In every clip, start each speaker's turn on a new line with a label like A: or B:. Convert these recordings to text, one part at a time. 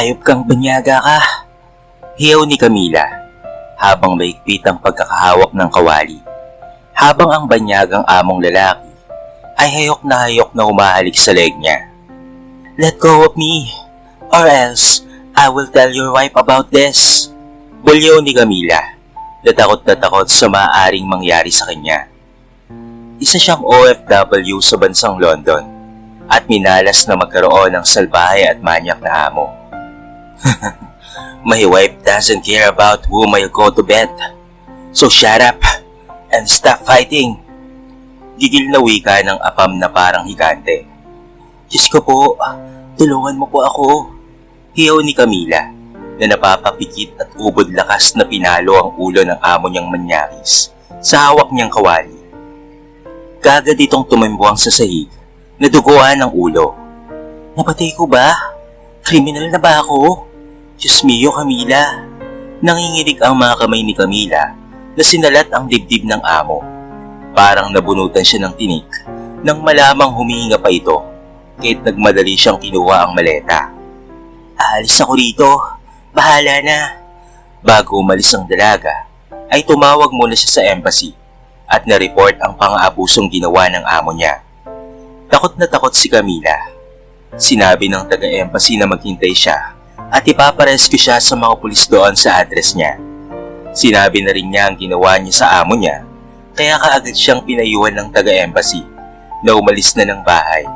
A: Hayop kang banyaga ka. Hiyaw ni Camila habang maigpit ang pagkakahawak ng kawali. Habang ang banyagang among lalaki ay hayok na humahalik sa leg niya. Let go of me, or else I will tell your wife about this. Bulyaw ni Camila na takot sa maaaring mangyari sa kanya. Isa siyang OFW sa bansang London at minalas na magkaroon ng salbahe at manyak na amo. My wife doesn't care about whom I'll go to bed. So shut up and stop fighting. Gigil na wika ng apam na parang higante. Diyos ko po, tulungan mo po ako. Hiyaw ni Camila na napapapikit at ubod lakas na pinalo ang ulo ng amo niyang manyakis sa hawak niyang kawali. Kagad itong tumimbuang sa sahig na duguan ng ulo. Napatay ko ba? Kriminal na ba ako? Diyos mio, Camila. Nanginginig ang mga kamay ni Camila na sinalat ang dibdib ng amo. Parang nabunutan siya ng tinik nang malamang humihinga pa ito kahit nagmadali siyang kinuha ang maleta. Aalis ako rito. Bahala na. Bago umalis ang dalaga, ay tumawag muna siya sa embassy at na-report ang pang-aabusong ginawa ng amo niya. Takot na takot si Camila. Sinabi ng taga-embassy na maghintay siya at ipaparescue siya sa mga pulis doon sa address niya. Sinabi na rin niya ang ginawa niya sa amo niya, kaya kaagad siyang pinayuhan ng taga-embassy na umalis na ng bahay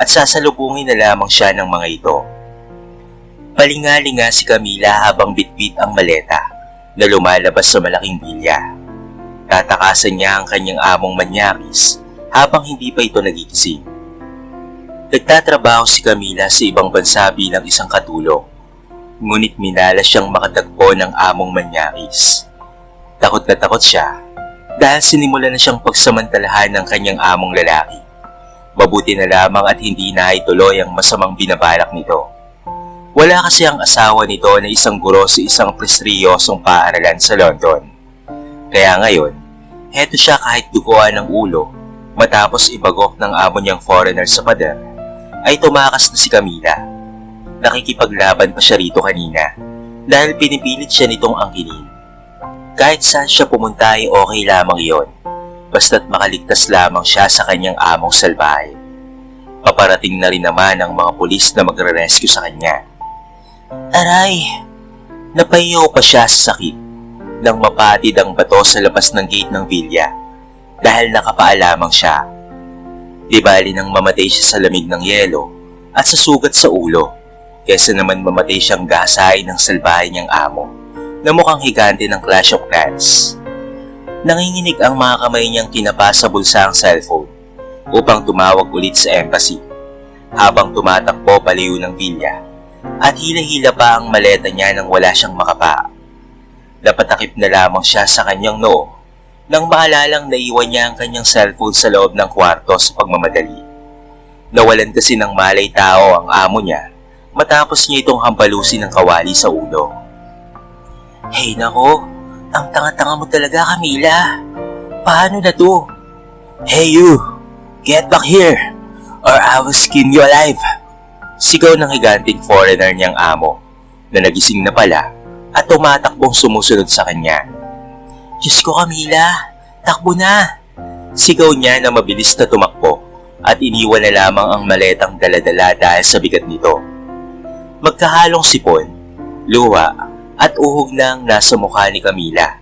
A: at sasalubungin na lamang siya ng mga ito. Palingalinga si Camila habang bitbit ang maleta na lumalabas sa malaking bilya. Tatakasan niya ang kanyang among manyakis habang hindi pa ito nagigising. Nagtatrabaho si Camila sa ibang bansa bilang isang katulong, ngunit minalas siyang makatagpo ng among manyakis. Takot na takot siya dahil sinimula na siyang pagsamantalahan ng kanyang among lalaki. Mabuti na lamang at hindi na ituloy ang masamang binabalak nito. Wala kasi ang asawa nito na isang guro sa isang prestigyosong paaralan sa London. Kaya ngayon, heto siya kahit duguan ng ulo matapos ibagok ng amo niyang foreigner sa pader, ay tumakas na si Camila. Nakikipaglaban pa siya rito kanina dahil pinipilit siya nitong angkinin. Kahit saan siya pumunta ay okay lamang yon, basta't makaligtas lamang siya sa kanyang among salbahe. Paparating na rin naman ang mga pulis na magre-rescue sa kanya. Aray! Napahiyaw pa siya sa sakit nang mapatid ang bato sa labas ng gate ng villa dahil nakapaa lamang siya. Di bali nang mamatay siya sa lamig ng yelo at sa sugat sa ulo kaysa naman mamatay siyang gasain ng salbahe niyang amo na mukhang higante ng Clash of Clans. Nanginginig ang mga kamay niyang kinapa sa bulsa ang cellphone upang tumawag ulit sa embassy habang tumatakbo palayo ng villa at hila-hila pa ang maleta niya nang wala siyang makapa. Napatakip na lamang siya sa kanyang noo nang maalalang naiwan niya ang kanyang cellphone sa loob ng kwarto sa pagmamadali. Nawalan kasi ng malay tao ang amo niya matapos niya itong hampalusin ng kawali sa ulo. Hey nako, ang tanga-tanga mo talaga, Camila. Paano na to? Hey you, get back here or I will skin you alive. Sigaw ng higanting foreigner niyang amo na nagising na pala at tumatakbong sumusunod sa kanya. Diyos ko, Camila, takbo na! Sigaw niya na mabilis na tumakbo at iniwan na lamang ang maletang daladala dahil sa bigat nito. Magkahalong sipon, luha at uhog na ang nasa mukha ni Camila,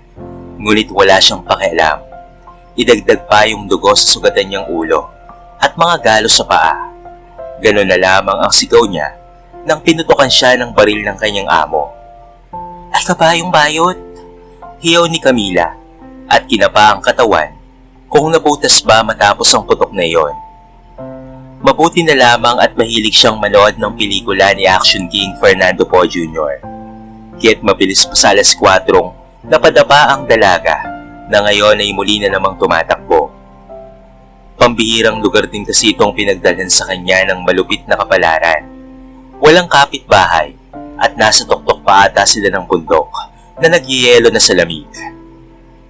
A: ngunit wala siyang pakialam. Idagdag pa yung dugo sa sugatan niyang ulo at mga galos sa paa. Ganon na lamang ang sigaw niya nang pinutukan siya ng baril ng kanyang amo. Ay kabayong bayot! Hiyaw ni Camila at kinapa ang katawan kung nabutas ba matapos ang putok na iyon. Mabuti na lamang at mahilig siyang manood ng pelikula ni Action King Fernando Poe Jr. Kaya't mabilis pa sa alas 4 napadapa ang dalaga na ngayon ay muli na namang tumatakbo. Pambihirang lugar din kasi itong pinagdalhan sa kanya ng malupit na kapalaran. Walang kapitbahay at nasa tuktok pa ata sila ng bundok na nagyayelo na sa lamig.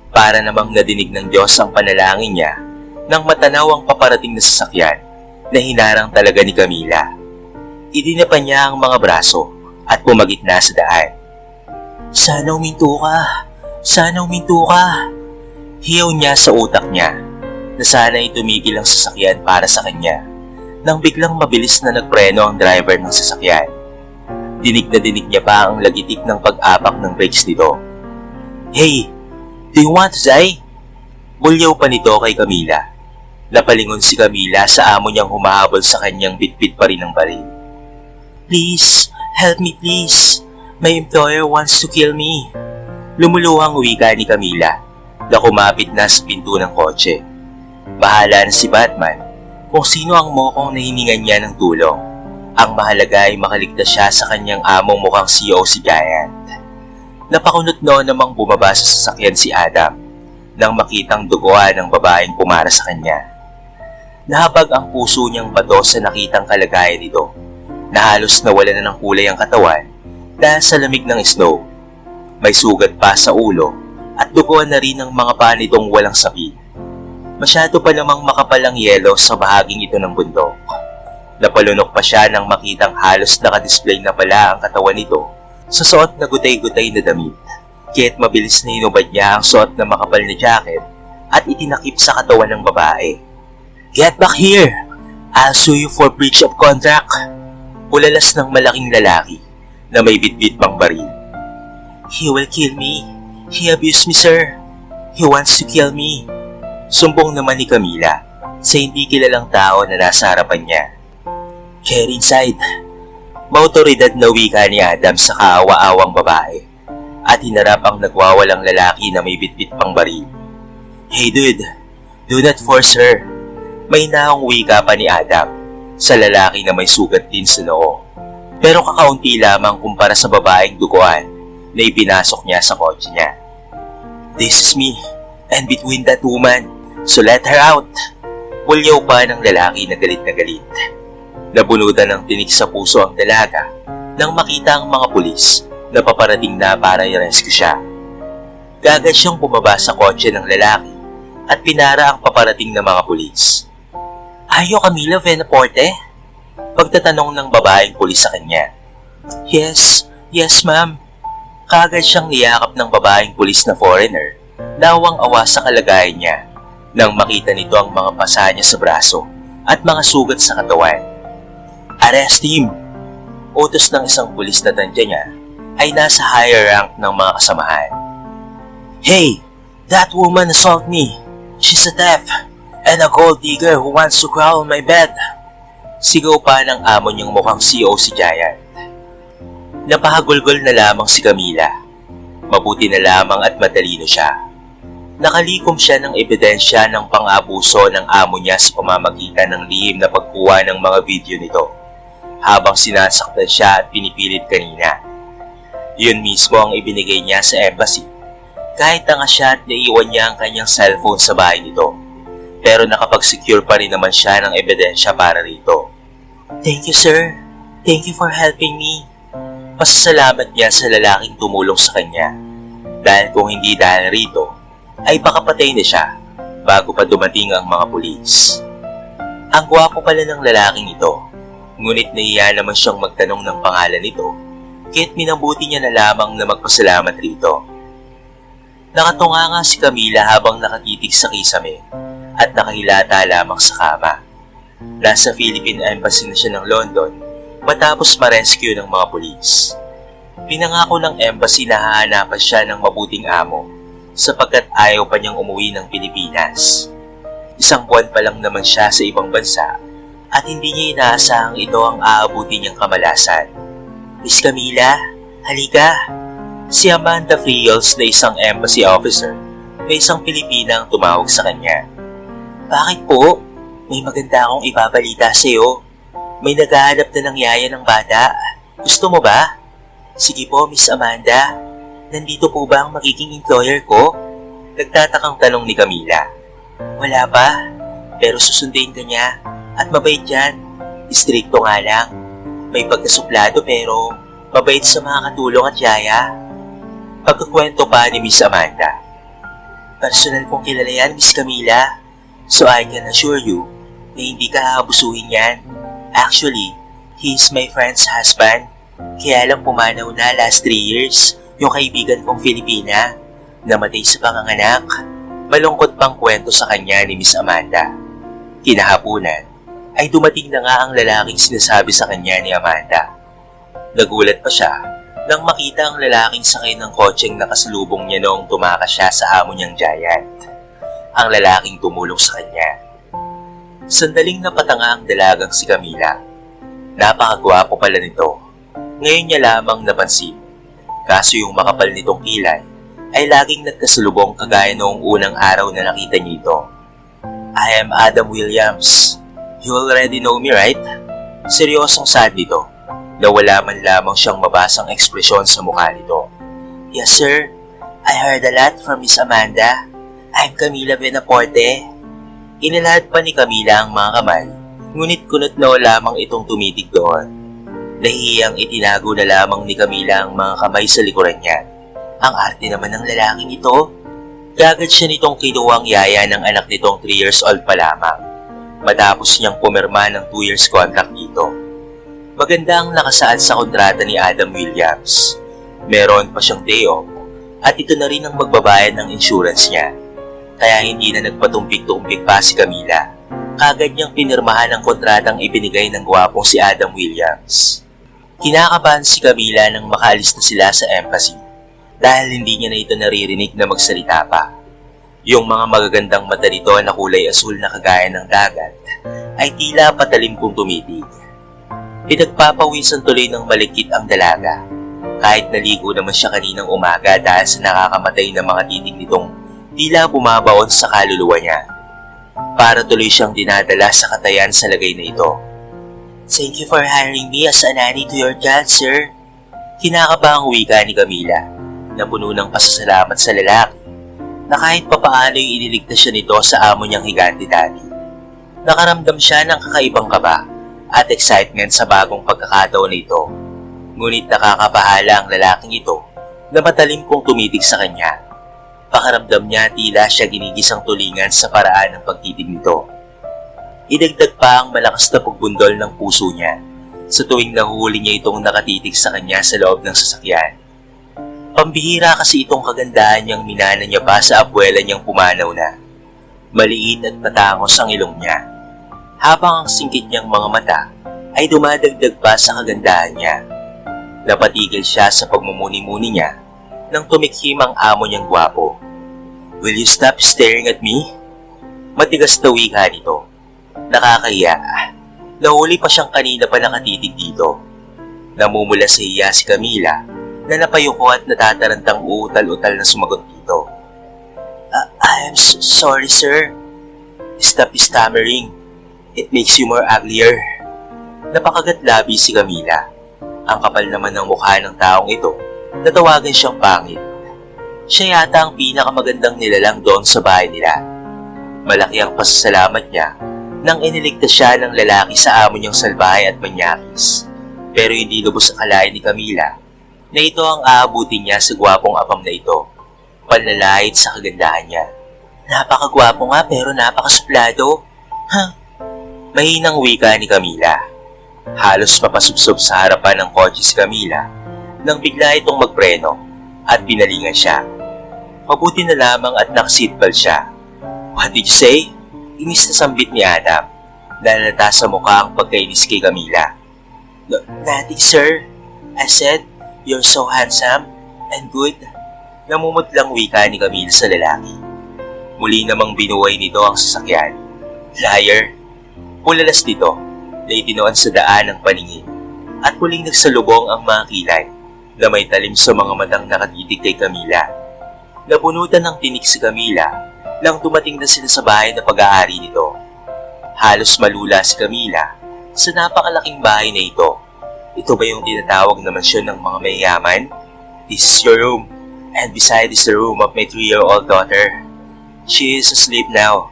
A: Para namang nadinig ng Diyos ang panalangin niya nang matanaw ang paparating na sasakyan na hinarang talaga ni Camila. Idinapa niya ang mga braso at pumagitna sa daan. Sana uminto ka! Sana uminto ka! Hiyaw niya sa utak niya na sana'y tumigil ang sasakyan para sa kanya nang biglang mabilis na nagpreno ang driver ng sasakyan. Dinig na dinig niya pa ang lagitik ng pag-apak ng brakes nito. Hey! Do you want to die? Bulyaw pa nito kay Camila. Napalingon si Camila sa amo niyang humahabol sa kanyang bitbit pa rin ng baril. Please, help me please. My employer wants to kill me. Lumuluhang wika ni Camila na kumapit na sa pinto ng kotse. Bahala na si Batman kung sino ang mokong nahiningan niya ng tulong. Ang mahalaga ay makaligtas siya sa kanyang among mukhang CEO si Giant. Napakunot noon namang bumaba sa sasakyan si Adam nang makitang duguan ng babaeng pumara sa kanya. Nahabag ang puso niyang bato sa nakitang kalagayan nito na halos nawala na ng kulay ang katawan dahil sa lamig ng snow. May sugat pa sa ulo at duguan na rin ang mga paa nitong walang sapin. Masyado pa namang makapal ang yelo sa bahaging ito ng bundok. Napalunok pa siya nang makitang halos nakadisplay na pala ang katawan nito sa suot na gutay-gutay na damit. Kaya't mabilis na hinubad niya ang suot na makapal na jacket at itinakip sa katawan ng babae. Get back here! I'll sue you for breach of contract! Ulalas ng malaking lalaki na may bitbit pang baril. He will kill me. He abused me, sir. He wants to kill me. Sumbong naman ni Camila sa hindi kilalang tao na nasa harapan niya. Get inside. Mautoridad na wika ni Adam sa kaawa-awang babae at hinarap ang nagwawalang lalaki na may bitbit pang baril. Hey dude, do not force her. May naong wika pa ni Adam sa lalaki na may sugat din sa noo. Pero kakaunti lamang kumpara sa babaeng duguan na ipinasok niya sa kotse niya. This is me, and between that woman, so let her out. Pulyaw pa ng lalaki na galit na galit. Nabunutan ng tinik sa puso ang dalaga nang makita ang mga pulis na paparating na para i-rescue siya. Kagad siyang bumaba sa kotse ng lalaki at pinara ang paparating na mga pulis. Ayo Camila Venaporte? Pagtatanong ng babaeng pulis sa kanya. Yes ma'am. Kagad siyang niyakap ng babaeng pulis na foreigner na awang-awa sa kalagayan niya nang makita nito ang mga pasa niya sa braso at mga sugat sa katawan. Arrest him! Utos ng isang pulis na tandya niya ay nasa higher rank ng mga kasamahan. Hey! That woman assaulted me! She's a thief! And a gold digger who wants to crawl on my bed! Sigaw pa ng amo niyang mukhang CEO si Giant. Napahagulgol na lamang si Camila. Mabuti na lamang at matalino siya. Nakalikom siya ng ebidensya ng pang-abuso ng amo niya sa pamamagitan ng lihim na pagkuha ng mga video nito habang sinasaktan siya at pinipilit kanina. Yun mismo ang ibinigay niya sa embassy. Kahit tanga siya at naiwan niya ang kanyang cellphone sa bahay nito. Pero nakapag-secure pa rin naman siya ng ebidensya para rito. Thank you sir. Thank you for helping me. Pasasalamat niya sa lalaking tumulong sa kanya. Dahil kung hindi dahil rito, ay baka patay na siya bago pa dumating ang mga pulis. Ang gwapo pala ng lalaking ito, ngunit nahiya naman siyang magtanong ng pangalan nito, kaya't minabuti niya na lamang na magpasalamat rito. Nakatunga nga si Camila habang nakatitig sa kisame at nakahilata lamang sa kama. Nasa Philippine Embassy na siya ng London matapos ma-rescue ng mga pulis. Pinangako ng embassy na hahanapan siya ng mabuting amo sapagkat ayaw pa niyang umuwi ng Pilipinas. Isang buwan pa lang naman siya sa ibang bansa at hindi niya inaasahang ito ang aabuti niyang kamalasan. Miss Camila, halika! Si Amanda Friels na isang embassy officer na isang Pilipina ang tumawag sa kanya. Bakit po? May maganda akong ibabalita sa iyo. May naghahanap na ng yaya ng bata. Gusto mo ba? Sige po, Miss Amanda. Nandito po ba ang magiging employer ko? Nagtatakang tanong ni Camila. Wala pa, pero susundin ka niya at mabait yan. Istrikto nga lang. May pagkasuplado pero mabait sa mga katulong at yaya. Pagkakwento pa ni Miss Amanda. Personal kong kilala yan, Miss Camila. So I can assure you na hindi ka aabusuhin yan. Actually, he is my friend's husband Kaya lang pumanaw na last 3 years yung kaibigan kong Filipina. Namatay sa panganganak. Malungkot pang kwento sa kanya ni Miss Amanda. Kinahapunan ay dumating na nga ang lalaking sinasabi sa kanya ni Amanda. Nagulat pa siya nang makita ang lalaking sakay ng kotseng nakasalubong niya noong tumakas siya sa amo niyang giant. Ang lalaking tumulong sa kanya. Sandaling napatanga ang dalagang si Camila. Napakagwapo pala nito. Ngayon niya lamang napansin. Kaso yung makapal nitong kilay ay laging nagkasalubong kagaya noong unang araw na nakita niya ito. I am Adam Williams. You already know me, right? Seryosong sad nito na wala man lamang siyang mabasang ekspresyon sa mukha nito. Yes, sir. I heard a lot from Miss Amanda. I'm Camila Benaporte. Inilahad pa ni Camila ang mga kamay, ngunit kunot na lamang itong tumitig doon. Nahihiyang itinago na lamang ni Camila ang mga kamay sa likuran niya. Ang arte naman ng lalaking ito. Gagad siya nitong kinuwang yaya ng anak nitong 3 years old pa lamang. Matapos niyang pumirma ng 2 years contract dito. Maganda ang nakasaad sa kontrata ni Adam Williams. Meron pa siyang day off at ito na rin ang magbabayad ng insurance niya. Kaya hindi na nagpatumpik-tumpik pa si Camila. Kagad niyang pinirmahan ang kontratang ibinigay ng gwapong si Adam Williams. Kinakabahan si Camila nang makaalis na sila sa embassy dahil hindi niya na ito naririnig na magsalita pa. Yung mga magagandang mata nito na kulay asul na kagaya ng dagat ay tila patalim kong tumitig. Pinagpapawisan tuloy ng malikit ang dalaga. Kahit naligo naman siya kaninang umaga dahil sa nakakamatay na mga titig nitong tila bumabaon sa kaluluwa niya. Para tuloy siyang dinadala sa katayan sa lagay na ito. Thank you for hiring me as a nanny to your child, sir. Kinakabahang wika ni Camila na puno ng pasasalamat sa lalaki na kahit papaano'y iniligtas siya nito sa amo niyang higante dati. Nakaramdam siya ng kakaibang kaba at excitement sa bagong pagkakataon na ito. Ngunit nakakabahala ang lalaking ito na matalim kong tumitig sa kanya. Pakaramdam niya tila siya ginigisang tulingan sa paraan ng pagtitig nito. Idagdag pa ang malakas na pagbundol ng puso niya sa tuwing nahuhuli niya itong nakatitig sa kanya sa loob ng sasakyan. Pambihira kasi itong kagandahan niyang minana niya pa sa abuela niyang pumanaw na. Maliit at matangos ang ilong niya. Habang ang singkit niyang mga mata ay dumadagdag pa sa kagandahan niya. Napatigil siya sa pagmumuni-muni niya nang tumikhim ang amo niyang gwapo. Will you stop staring at me? Matigas na wika nito. Nakakahiya. Nahuli pa siyang kanina pa nakatitig dito. Namumula sa iya si Camila na napayuko at natatarantang uutal-utal na sumagot dito. I am sorry, sir. Stop stammering. It makes you more uglier. Napakagat-labi si Camila. Ang kapal naman ng mukha ng taong ito, natawagan siyang pangit. Siya yata ang pinakamagandang nilalang doon sa bahay nila. Malaki ang pasasalamat niya nang iniligtas siya ng lalaki sa amo niyang salbahe at manyakis. Pero hindi lubos akalain ni Camila na ito ang aabutin niya sa gwapong apam na ito. Panlalait sa kagandahan niya. Napakagwapo nga pero napakasuplado. Mahinang wika ni Camila. Halos papasubsob sa harapan ng kotse si Camila nang bigla itong magpreno at pinalingan siya. Mabuti na lamang at nakaseatbelt siya. What did you say? Inis na sambit ni Adam. Lalata sa mukha ang pagkainis kay Camila. Nothing, sir. I said, you're so handsome and good. Namumutlang wika ni Camila sa lalaki. Muli namang binuhay nito ang sasakyan. Liar. Pulalas nito na itinoon sa daan ng paningin at muling nagsalubong ang mga kilay na may talim sa mga matang nakatitig kay Camila. Nabunutan ng tinik si Camila nang dumating na sila sa bahay na pag-aari nito. Halos malula si Camila sa napakalaking bahay na ito. Ito ba yung tinatawag na mansyon ng mga mayayaman? This is your room, and beside is the room of my 3-year-old daughter. She is asleep now,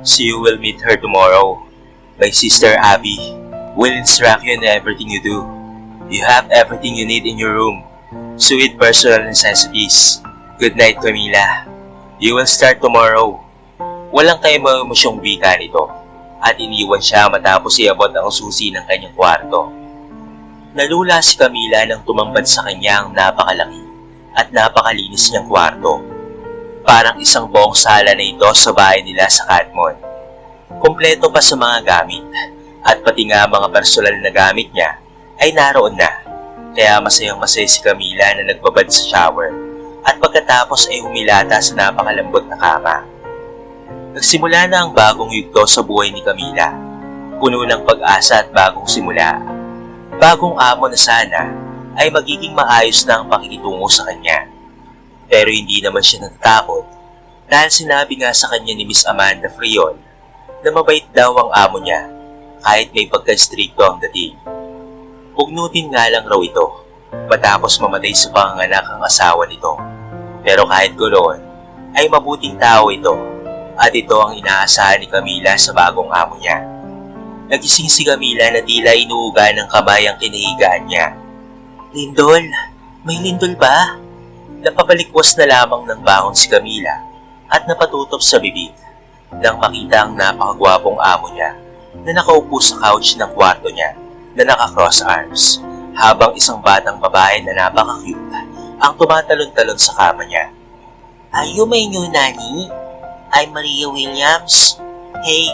A: so you will meet her tomorrow. My sister Abby will instruct you in everything you do. You have everything you need in your room, sweet personal necessities. Good night, Camila. You will start tomorrow. Walang kaimo-emosyong wika nito at iniwan siya matapos iabot ang susi ng kanyang kwarto. Nalula si Camila nang tumambad sa kanya ang napakalaki at napakalinis niyang kwarto. Parang isang buong sala na ito sa bahay nila sa Cadmon. Kumpleto pa sa mga gamit at pati nga mga personal na gamit niya ay naroon na. Kaya masayang masaya si Camila na nagbabad sa shower at pagkatapos ay humilata sa napakalambot na kama. Nagsimula na ang bagong yugto sa buhay ni Camila. Puno ng pag-asa at bagong simula. Bagong amo na sana ay magiging maayos na ang pakikitungo sa kanya. Pero hindi naman siya natatakot dahil sinabi nga sa kanya ni Miss Amanda Friol na mabait daw ang amo niya kahit may pagka-stricto ang dating. Pugnutin nga lang raw ito matapos mamatay sa panganganak ang asawa nito. Pero kahit ganoon ay mabuting tao ito at ito ang inaasahan ni Camila sa bagong amo niya. Nagising si Camila na tila inuuga ng kamay ang kinahigaan niya. Lindol! May lindol ba? Napabalikwas na lamang ng bangon si Camila at napatutok sa bibig nang makita ang napakagwapong amo niya na nakaupo sa couch ng kwarto niya na naka-cross arms habang isang batang babae na napaka-cute ang tumatalon-talon sa kama niya. Are you my new nanny? I'm Maria Williams. Hey,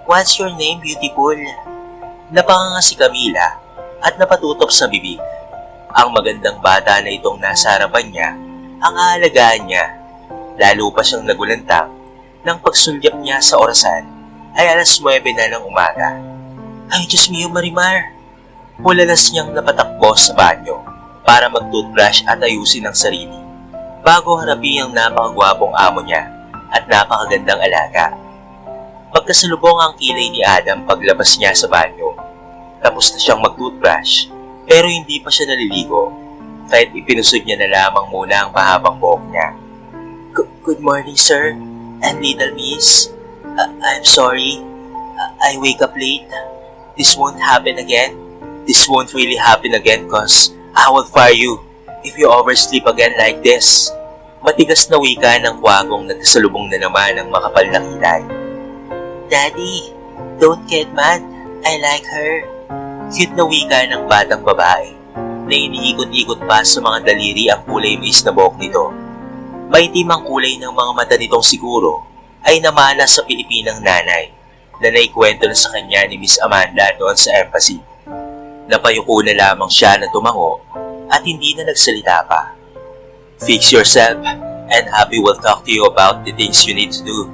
A: what's your name, beautiful? Napanganga si Camila at napatutok sa bibig. Ang magandang bata na itong nasa harapan niya ang aalagaan niya. Lalo pa siyang nagulantang nang pagsulyap niya sa orasan ay alas 9 na ng umaga. Ay, Diyos mio, Marimar! Mulalas niyang napatakbo sa banyo para mag-toothbrush at ayusin ang sarili bago harapin ang napakagwapong amo niya at napakagandang alaga. Magkasalubong ang kilay ni Adam paglabas niya sa banyo. Tapos na siyang mag-toothbrush pero hindi pa siya naliligo kahit ipinusod niya na lamang muna ang mahabang buhok niya. Good morning, sir and little miss. I'm sorry. I wake up late. This won't happen again. This won't really happen again cause I will fire you if you oversleep again like this. Matigas na wika ng kwagong nagkasalubong na naman ang makapal na kilay. Daddy, don't get mad. I like her. Cute na wika ng batang babae na iniikot-ikot pa sa mga daliri ang kulay mais na buhok nito. Maitim ang kulay ng mga mata nitong siguro ay namana sa Pilipinang nanay na naikwento na sa kanya ni Miss Amanda doon sa embassy. Napayuko na lamang siya na tumango at hindi na nagsalita pa. Fix yourself and Abby will talk to you about the things you need to do.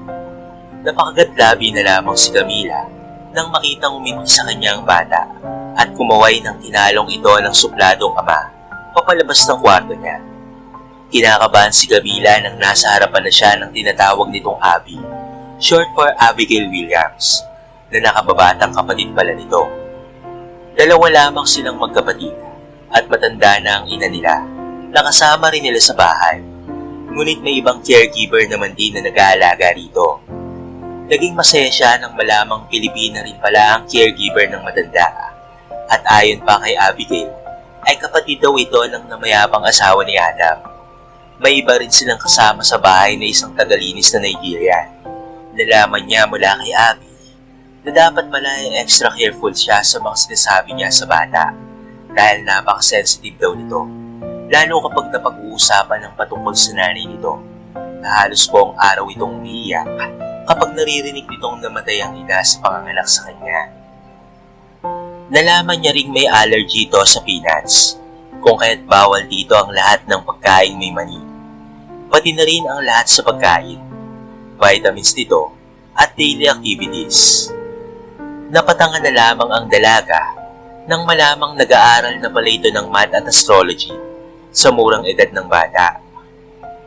A: Napakagadlabi na lamang si Camila nang makitang umiti sa kanyang bata at kumaway ng tinalong ito ng supladong ama papalabas ng kwarto niya. Kinakabahan si Camila nang nasa harapan na siya ng tinatawag nitong Abby, short for Abigail Williams, na nakababatang kapatid pala nito. Dalawa lamang silang magkapatid at matanda na ang ina nila. Nakasama rin nila sa bahay. Ngunit may ibang caregiver naman din na nag-aalaga rito. Naging masaya siya nang malamang Pilipina rin pala ang caregiver ng matanda. At ayon pa kay Abigail, ay kapatid daw ito ng namayabang asawa ni Adam. May iba rin silang kasama sa bahay na isang tagalinis na Nigerian. Nalaman niya mula kay Abby na dapat pala ay extra careful siya sa mga sinasabi niya sa bata dahil napaka-sensitive daw nito. Lalo kapag napag-uusapan ng patungkol sa nanay nito na halos buong araw itong umiiyak kapag naririnig nitong namatay ang ina sa panganganak sa kanya. Nalaman niya ring may allergy ito sa peanuts kung kaya't bawal dito ang lahat ng pagkain may mani. Pati na rin ang lahat sa pagkain, vitamins nito at daily activities. Napatangan na lamang ang dalaga nang malamang nag-aaral na pala ito ng math at astrology sa murang edad ng bata.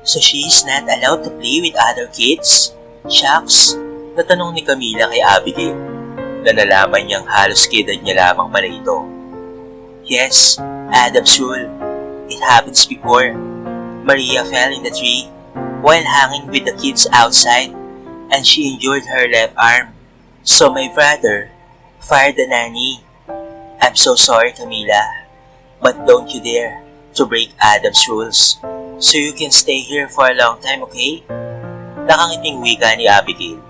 A: So she is not allowed to play with other kids? Shucks, natanong ni Camila kay Abigail na nalaman niyang halos kidad niya lamang pala ito. Yes, Adam's rule. It happens before. Maria fell in the tree while hanging with the kids outside and she injured her left arm. So my brother fired the nanny. I'm so sorry, Camila, but don't you dare to break Adam's rules so you can stay here for a long time, okay? Nakangiting wika ni Abigail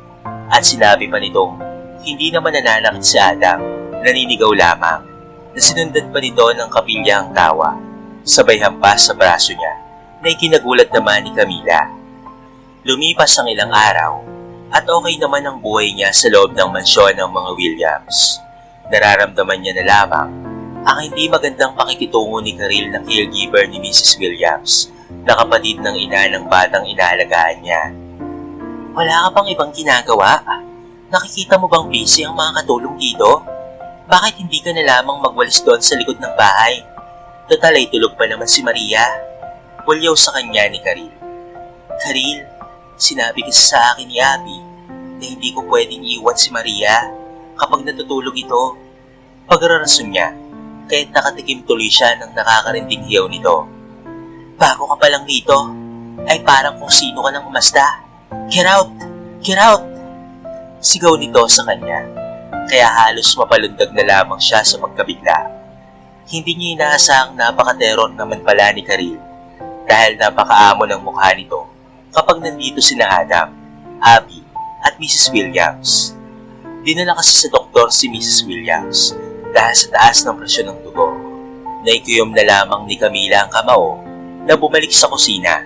A: at sinabi pa nitong hindi naman nananakit si Adam, naninigaw lamang. na sinundan pa nito ng kapilyahang tawa, sabay hampas sa braso niya na ikinagulat naman ni Camila. Lumipas ang ilang araw at okay naman ang buhay niya sa loob ng mansyon ng mga Williams. Nararamdaman niya na lamang ang hindi magandang pakikitungo ni Karil na caregiver ni Mrs. Williams na kapatid ng ina ng batang inaalagaan niya. Wala ka bang ibang ginagawa? Nakikita mo bang busy ang mga katulong dito? Bakit hindi ka na lamang magwalis doon sa likod ng bahay? Total ay tulog pa naman si Maria. Pulyaw sa kanya ni Karil. Karil, sinabi kasi sa akin ni Abby na hindi ko pwedeng iwan si Maria kapag natutulog ito. Pagrarason niya, kaya't nakatikim tuloy siya ng nakakarinding hiyaw nito. Bago ka pa lang dito, ay parang kung sino ka nang umasta. Get out! Get out! Sigaw nito sa kanya, kaya halos mapalundag na lamang siya sa pagkabigla. Hindi niya inaasahang napaka-terror naman pala ni Karil dahil napakaamo ng mukha nito kapag nandito sina Adam, Abby at Mrs. Williams. Dinala kasi sa doktor si Mrs. Williams dahil sa taas ng presyon ng dugo. Naikuyom na lamang ni Camila ang kamao na bumalik sa kusina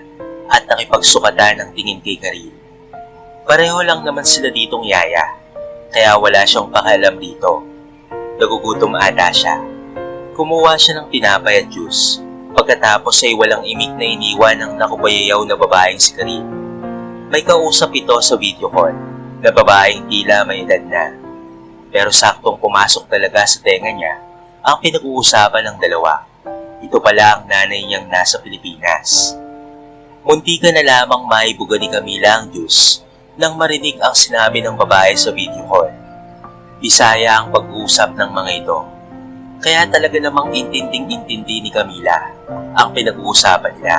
A: at nakipagsukatan ng tingin kay Karil. Pareho lang naman sila ditong yaya, kaya wala siyang pakialam dito. Nagugutom ata siya. Kumuha siya ng tinapay at juice, pagkatapos ay walang imik na iniwan ng nakubayayaw na babaeng si Karil. May kausap ito sa video call na babaeng tila may edad na. Pero saktong pumasok talaga sa tenga niya ang pinag-uusapan ng dalawa. Ito pala ang nanay niyang nasa Pilipinas. Muntikan na lamang maibuga ni Camila ang juice nang marinig ang sinabi ng babae sa video call. Bisaya ang pag-uusap ng mga ito. Kaya talaga namang intinding-intindi ni Camila ang pinag-uusapan nila.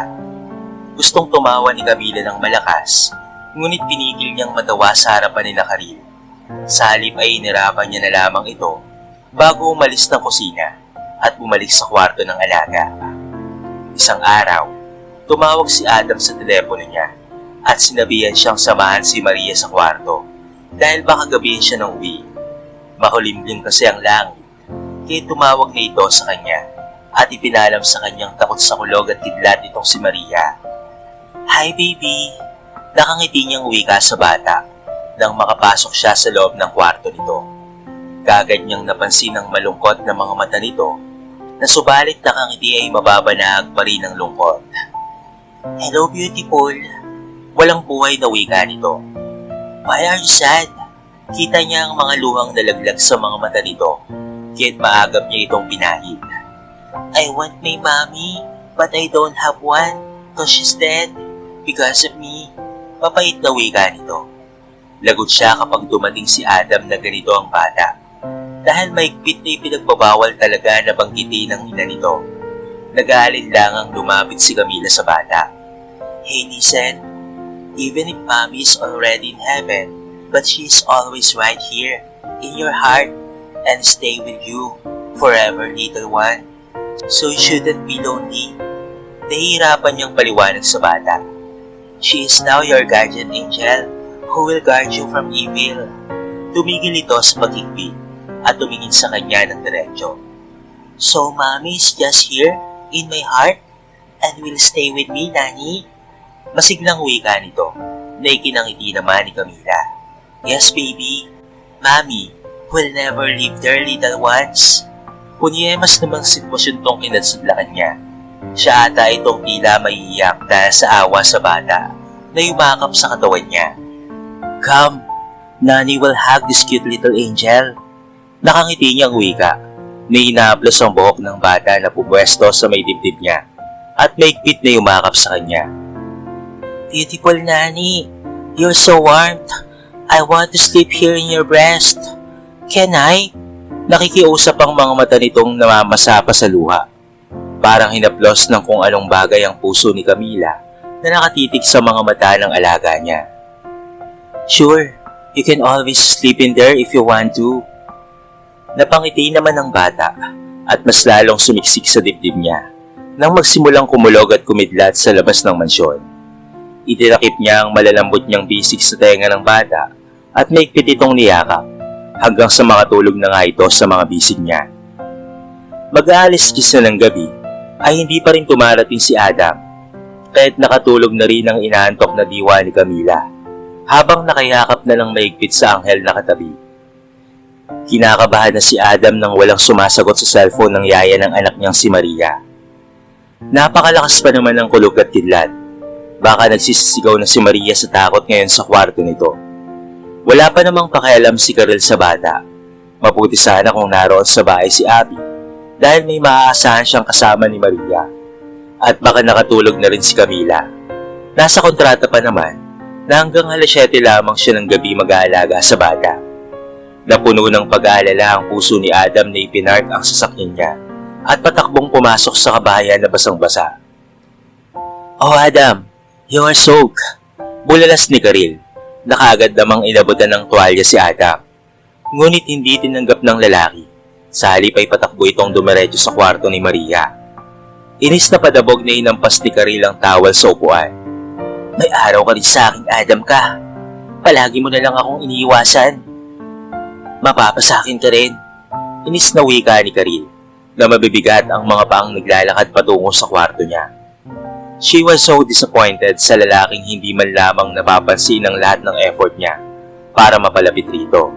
A: Gustong tumawa ni Camila ng malakas, ngunit pinigil niyang matawa sa harapan nila Karil. Sa halip ay inirapan niya na lamang ito bago umalis ng kusina at bumalik sa kwarto ng alaga. Isang araw, tumawag si Adam sa telepono niya at sinabihan siyang samahan si Maria sa kwarto dahil baka gabihin siya ng uwi. Makulimlim kasi ang langit, kaya tumawag na ito sa kanya at ipinalam sa kanyang takot sa kulog at kidlat itong si Maria. Hi baby! Nakangiti niyang wika sa bata nang makapasok siya sa loob ng kwarto nito. Kagad niyang napansin ang malungkot na mga mata nito na subalit nakangiti ay mababanag pa rin ang lungkot. Hello beautiful! Walang buhay na wika nito. Why are you sad? Kita niya ang mga luhang nalaglag sa mga mata nito, kaya't maagap niya itong pinahid. I want my mommy, but I don't have one, cause she's dead, because of me. Papait na wika nito. Lagot siya kapag dumating si Adam na ganito ang bata, dahil maigpit na ipinagbabawal talaga na banggitin ng ina nito. Nag-aalinlangang lumapit si Camila sa bata. Hey listen, even if mommy is already in heaven, but she is always right here, in your heart, and stay with you forever, little one. So you shouldn't be lonely. Nahihirapan niyang paliwanag sa bata. She is now your guardian angel, who will guard you from evil. Tumigil ito sa paghigpit at tumingin sa kanya ng diretsyo. So mommy is just here, in my heart, and will stay with me, Nani? Masiglang wika nito, na ikinangiti naman ni Camila. Yes, baby. Mommy will never leave their little ones. Punyemas namang sitwasyon tong kinadsadlakan niya. Siya ata itong tila maiiyak dahil sa awa sa bata na yumakap sa katawan niya. Come, Nani will hug this cute little angel. Nakangiti niyang wika. May hinahaplos ang buhok ng bata na pupwesto sa may dibdib niya at maigpit na yumakap sa kanya. Beautiful Nani, you're so warm. I want to sleep here in your breast. Can I? Nakikiusap ang mga mata nitong namamasa pa sa luha. Parang hinaplos ng kung anong bagay ang puso ni Camila na nakatitig sa mga mata ng alaga niya. Sure, you can always sleep in there if you want to. Napangiti naman ng bata at mas lalong sumiksik sa dibdib niya nang magsimulang kumulog at kumidlat sa labas ng mansyon. Itinakip niya ang malalambot niyang bisig sa tenga ng bata at maigpit itong niyakap hanggang sa makatulog na nga ito sa mga bisig niya. Mag-aalis-kis na ng gabi ay hindi pa rin tumarating si Adam, kahit nakatulog na rin ang inaantok na diwa ni Camila habang nakayakap na ng maigpit sa anghel na katabi. Kinakabahan na si Adam nang walang sumasagot sa cellphone ng yaya ng anak niyang si Maria. Napakalakas pa naman ng kulog at kidlat. Baka nagsisisigaw na si Maria sa takot ngayon sa kwarto nito. Wala pa namang pakialam si Karel sa bata. Mabuti sana kung naroon sa bahay si Abby dahil may maaasahan siyang kasama ni Maria. At baka nakatulog na rin si Camila. Nasa kontrata pa naman na hanggang alas 7 lamang siya ng gabi mag-aalaga sa bata. Napuno ng pag-aalala ang puso ni Adam na ipinark ang sasakyan niya at patakbong pumasok sa kabahayan na basang-basa. "Oh Adam, you are soaked," bulalas ni Karil. Nakaagad namang inabutan ng tuwalya si Adam. Ngunit hindi tinanggap ng lalaki. Sa halip ay patakbo itong dumiretso sa kwarto ni Maria. Inis na padabog na hinampas ni Karil ang tawal sa upuan. "May araw ka rin sa akin, Adam ka. Palagi mo na lang akong iniiwasan. Mapapasakin ka rin." Inis na wika ni Karil na mabibigat ang mga paang naglalakad patungo sa kwarto niya. She was so disappointed sa lalaking hindi man lamang napapansin ang lahat ng effort niya para mapalapit rito.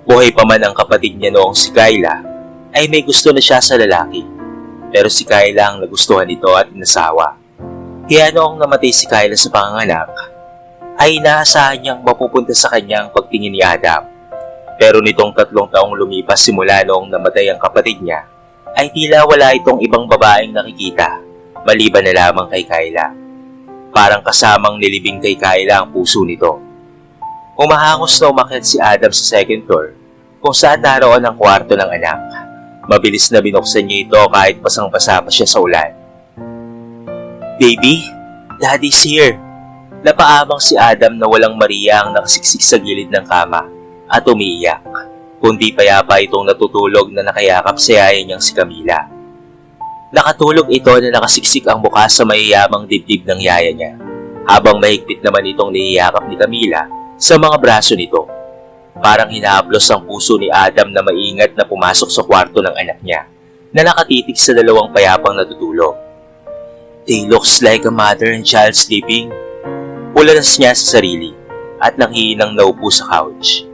A: Buhay pa man ang kapatid niya noong si Kyla, ay may gusto na siya sa lalaki. Pero si Kyla ang nagustuhan nito at inasawa. Kaya noong namatay si Kyla sa panganganak, ay inaasahan niyang mapupunta sa kanya ang pagtingin ni Adam. Pero nitong 3 taong lumipas simula noong namatay ang kapatid niya, ay tila wala itong ibang babaeng nakikita, maliban na lamang kay Kyla. Parang kasamang nilibing kay Kyla ang puso nito. Umahangos na umakyat si Adam sa second floor, kung saan naroon ang kwarto ng anak. Mabilis na binuksan niya ito kahit basang-basa pa siya sa ulan. "Baby, Daddy's here." Napaabang si Adam na walang Maria ang nakasiksik sa gilid ng kama at umiiyak, kundi payapa itong natutulog na nakayakap sa yaya niyang si Camila. Nakatulog ito na nakasiksik ang mukha sa mayayamang dibdib ng yaya niya, habang mahigpit naman itong niyayakap ni Camila sa mga braso nito. Parang hinahaplos ang puso ni Adam na maingat na pumasok sa kwarto ng anak niya na nakatitig sa dalawang payapang natutulog. "They looks like a mother and child sleeping." Ulanas niya sa sarili at nanghihinang naupo sa couch.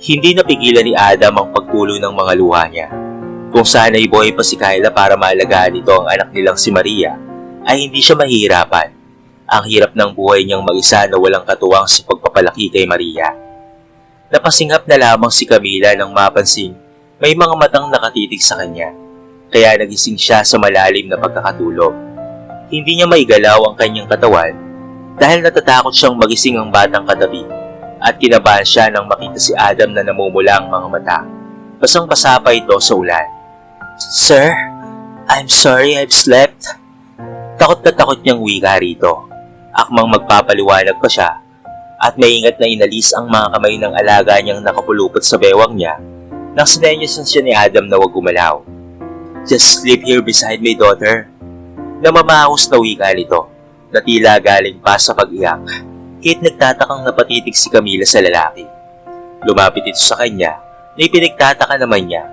A: Hindi napigilan ni Adam ang pagtuloy ng mga luha niya. Kung saan ay buhay pa si Kyla para maalagaan nito ang anak nilang si Maria, ay hindi siya mahihirapan. Ang hirap ng buhay niyang mag-isa na walang katuwang sa pagpapalaki kay Maria. Napasinghap na lamang si Camila nang mapansing may mga matang nakatitig sa kanya, kaya nagising siya sa malalim na pagkakatulog. Hindi niya maigalaw ang kanyang katawan dahil natatakot siyang magising ang batang katabi. At kinabahan siya nang makita si Adam na namumula ang mga mata. Basang-basa pa ito sa ulan. "Sir, I'm sorry I've slept." Takot na takot niyang wika rito. Akmang magpapaliwanag pa siya at maingat na inalis ang mga kamay ng alaga niyang nakapulupot sa bewang niya nang sinenyasan siya ni Adam na huwag gumalaw. "Just sleep here beside my daughter." Namamahos na wika nito na tila galing pa sa pag-iyak. Kahit nagtatakang napatitig si Camila sa lalaki. Lumapit ito sa kanya na ipinagtataka naman niya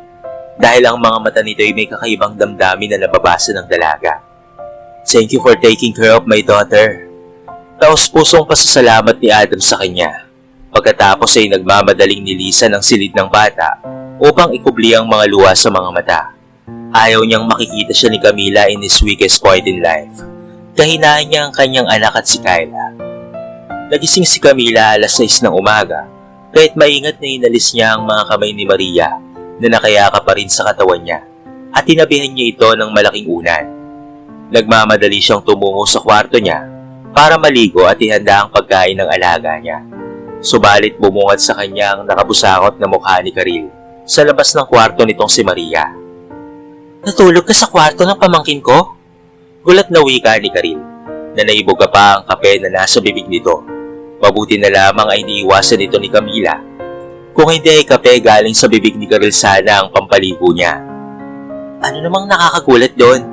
A: dahil ang mga mata nito ay may kakaibang damdamin na nababasa ng dalaga. "Thank you for taking care of my daughter." Taos-pusong pasasalamat ni Adam sa kanya. Pagkatapos ay nagmamadaling nilisan ang silid ng bata upang ikubli ang mga luha sa mga mata. Ayaw niyang makikita siya ni Camila in his weakest point in life. Kahinaan niya ang kanyang anak at si Kyla. Nagising si Camila alas 6 ng umaga, kahit maingat na inalis niya ang mga kamay ni Maria na nakayakap pa rin sa katawan niya at tinabihan niya ito ng malaking unan. Nagmamadali siyang tumungo sa kwarto niya para maligo at ihanda ang pagkain ng alaga niya. Subalit bumungad sa kanya ang nakabusakot na mukha ni Karil sa labas ng kwarto nitong si Maria. "Natulog ka sa kwarto ng pamangkin ko?" Gulat na wika ni Karil na naibuga pa ang kape na nasa bibig nito. Mabuti na lamang ay iniiwasan ito ni Camila. Kung hindi ay kape galing sa bibig ni Karil sana ang pampaligo niya. "Ano namang nakakagulat doon?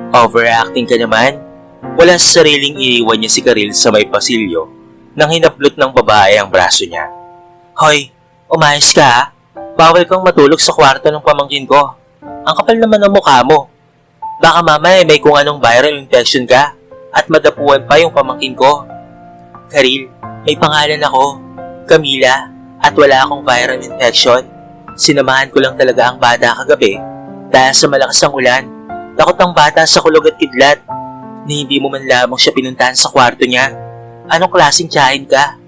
A: Overacting ka naman." Wala sa sariling iniwan niya si Karil sa may pasilyo nang hinablot ng babae ang braso niya. "Hoy, umayos ka ha? Bawal kang matulog sa kwarto ng pamangkin ko." Ang kapal naman ng mukha mo. Baka mamaya may kung anong viral infection ka at madapuan pa yung pamangkin ko. Karil, may pangalan ako, Camila, at wala akong viral infection. Sinamahan ko lang talaga ang bata kagabi dahil sa malakas ang ulan. Takot ang bata sa kulog at kidlat na hindi mo man lamang siya pinuntahan sa kwarto niya. Anong klaseng tiyahin ka?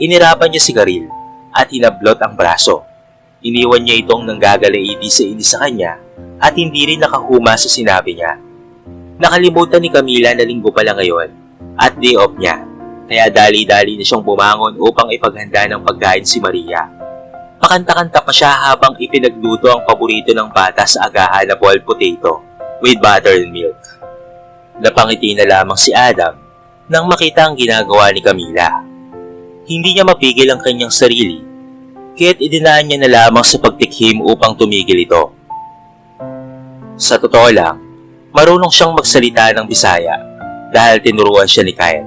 A: Inirapan niya si Karil at hinablot ang braso. Iniwan niya itong nanggagalaiti sa inis sa kanya at hindi rin nakahuma sa sinabi niya. Nakalimutan ni Camila na linggo pala ngayon at day off niya, kaya dali-dali na siyang bumangon upang ipaghanda ng pagkain si Maria. Pakanta-kanta pa siya habang ipinagluto ang paborito ng bata sa agahan na boiled potato with butter and milk. Napangiti na lamang si Adam nang makita ang ginagawa ni Camila. Hindi niya mapigil ang kanyang sarili, kaya't idinaan niya na lamang sa pagtikhim upang tumigil ito. Sa totoo lang, marunong siyang magsalita ng Bisaya dahil tinuruan siya ni Kyle.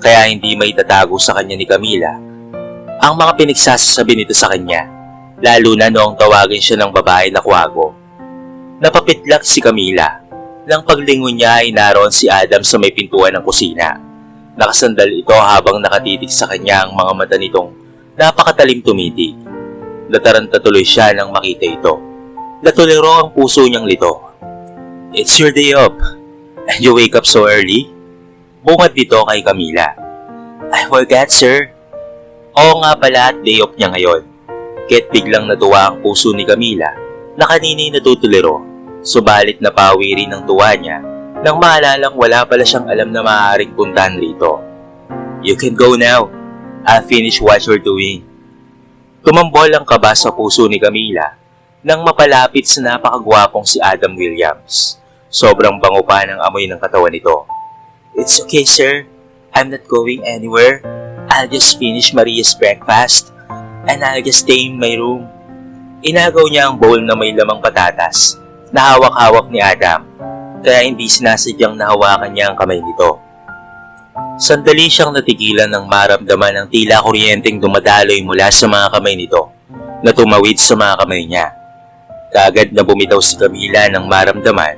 A: Kaya hindi may tatago sa kanya ni Camila ang mga pinagsasabi nito sa kanya, lalo na noong tawagin siya ng babae na Kwago. Napapitlak si Camila nang paglingon niya ay naroon si Adam sa may pintuan ng kusina. Nakasandal ito habang nakatitig sa kanya ang mga mata nitong napakatalim tumitig. Nataranta tuloy siya nang makita ito. Natuliro ang puso niyang lito. It's your day off, and you wake up so early? Bungad dito kay Camila. I forgot, sir. Oo nga pala at day off niya ngayon. Kaya't biglang natuwa ang puso ni Camila na kanina'y natutuliro. Subalit napawi rin ang tuwa niya nang maalalang wala pala siyang alam na maaaring puntahan rito. You can go now. I'll finish what you're doing. Tumambol ang kaba sa puso ni Camila nang mapalapit sa napakagwapong si Adam Williams. Sobrang bango pa ng amoy ng katawan nito. It's okay, sir. I'm not going anywhere. I'll just finish Maria's breakfast and I'll just stay in my room. Inagaw niya ang bowl na may lamang patatas na hawak-hawak ni Adam, kaya hindi sinasadyang nahawakan niya ang kamay nito. Sandali siyang natigilan nang maramdaman ang tila kuryenteng dumadaloy mula sa mga kamay nito na tumawid sa mga kamay niya. Kaagad na bumitaw si Camila nang maramdaman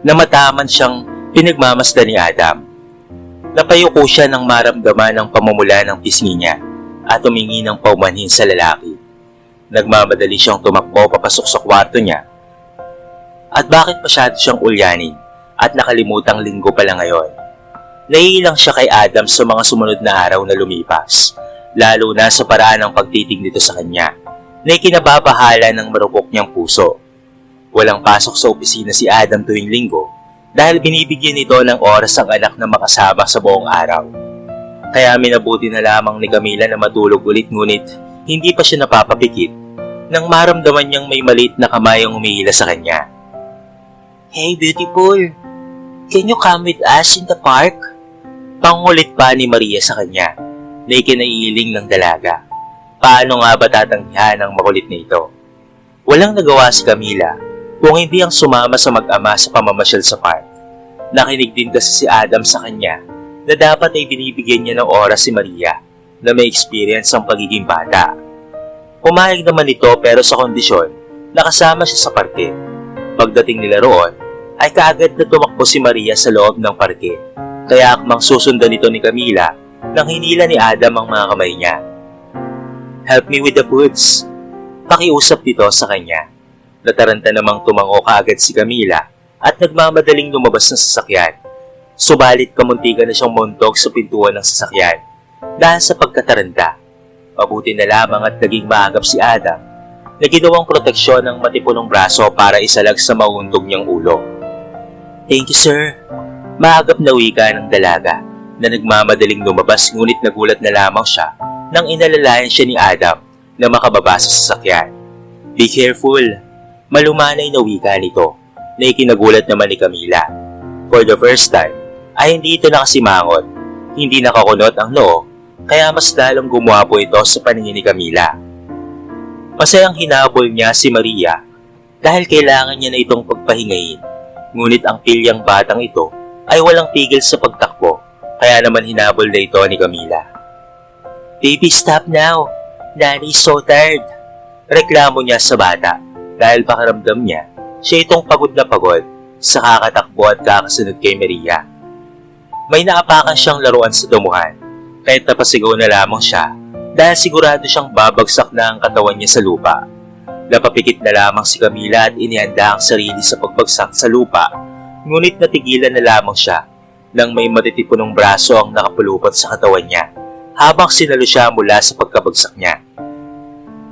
A: na mataman siyang pinagmamasdan ni Adam. Napayuko siya nang maramdaman ang pamumula ng pisngi niya at humingi ng paumanhin sa lalaki. Nagmamadali siyang tumakbo papasok sa kwarto niya. At bakit masyado siyang ulyanin at nakalimutang linggo pala ngayon? Naiilang siya kay Adam sa mga sumunod na araw na lumipas, lalo na sa paraan ng pagtitig nito sa kanya, na ikinababahala ng marupok niyang puso. Walang pasok sa opisina si Adam tuwing linggo dahil binibigyan nito ng oras ang anak na makasama sa buong araw. Kaya minabuti na lamang ni Camila na matulog ulit ngunit hindi pa siya napapapikit nang maramdaman niyang may maliit na kamay ang umihila sa kanya. Hey, beautiful! Can you come with us in the park? Pangulit pa ni Maria sa kanya na ikinaiiling ng dalaga. Paano nga ba tatanggihan ang makulit na ito? Walang nagawa si Camila kung hindi ang sumama sa mag-ama sa pamamasyal sa park. Nakinig din kasi si Adam sa kanya na dapat ay binibigyan niya ng oras si Maria na may experience ang pagiging bata. Pumayag naman ito pero sa kondisyon na kasama siya sa parke. Pagdating nila roon, ay kaagad na tumakbo si Maria sa loob ng parke. Kaya akmang susundan ito ni Camila nang hinila ni Adam ang mga kamay niya. Help me with the foods. Pakiusap nito sa kanya. Nataranta namang tumango kaagad si Camila at nagmamadaling lumabas ng sasakyan. Subalit kamuntikan na siyang muntog sa pintuan ng sasakyan dahil sa pagkataranta. Mabuti na lamang at naging maagap si Adam na ginawang proteksyon ng matipunong braso para isalag sa mauntog niyang ulo. Thank you, sir. Maagap na wika ng dalaga na nagmamadaling lumabas ngunit nagulat na lamang siya nang inalalayan siya ni Adam na makababa sa sasakyan. Be careful. Malumanay na wika nito na ikinagulat naman ni Camila. For the first time, ay hindi ito nakasimangot, hindi nakakunot ang noo, kaya mas lalong gumwapo ito sa paningin ni Camila. Masayang hinabol niya si Maria dahil kailangan niya na itong pagpahingayin. Ngunit ang pilyang batang ito ay walang tigil sa pagtakbo, kaya naman hinabol na ito ni Camila. Baby, stop now. Nanny's so tired. Reklamo niya sa bata dahil pakiramdam niya Siya itong pagod na pagod sa kakatakbo at kakasunod kay Maria. May naapakan siyang laruan sa dumuhan, kahit napasigaw na lamang siya dahil sigurado siyang babagsak na ang katawan niya sa lupa. Napapikit na lamang si Camila at inihanda ang sarili sa pagbagsak sa lupa, ngunit natigilan na lamang siya nang may matitipunong braso ang nakapulupot sa katawan niya habang sinalo siya mula sa pagkabagsak niya.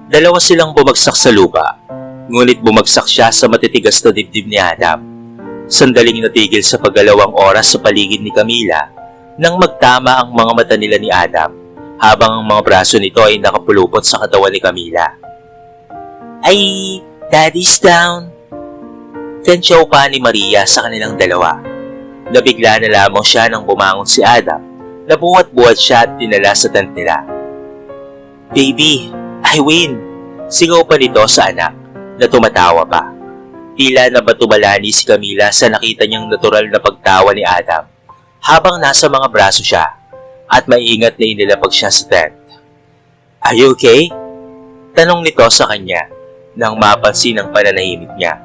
A: Dalawa silang bumagsak sa lupa, ngunit bumagsak siya sa matitigas na dibdib ni Adam. Sandaling natigil sa paggalawang oras sa paligid ni Camila nang magtama ang mga mata nila ni Adam habang ang mga braso nito ay nakapulupot sa katawan ni Camila. "Ay, Daddy's down!" Tansyaw pa ni Maria sa kanilang dalawa. Nabigla na lamang siya nang bumangon si Adam. Nabuhat-buhat siya at dinala sa tent nila. "Baby, I win!" Sigaw pa nito sa anak na tumatawa pa. Tila nabatumalani si Camila sa nakita niyang natural na pagtawa ni Adam habang nasa mga braso siya at maingat na inilapag siya sa tent. "Are you okay?" Tanong nito sa kanya nang mapansin ang pananahimik niya.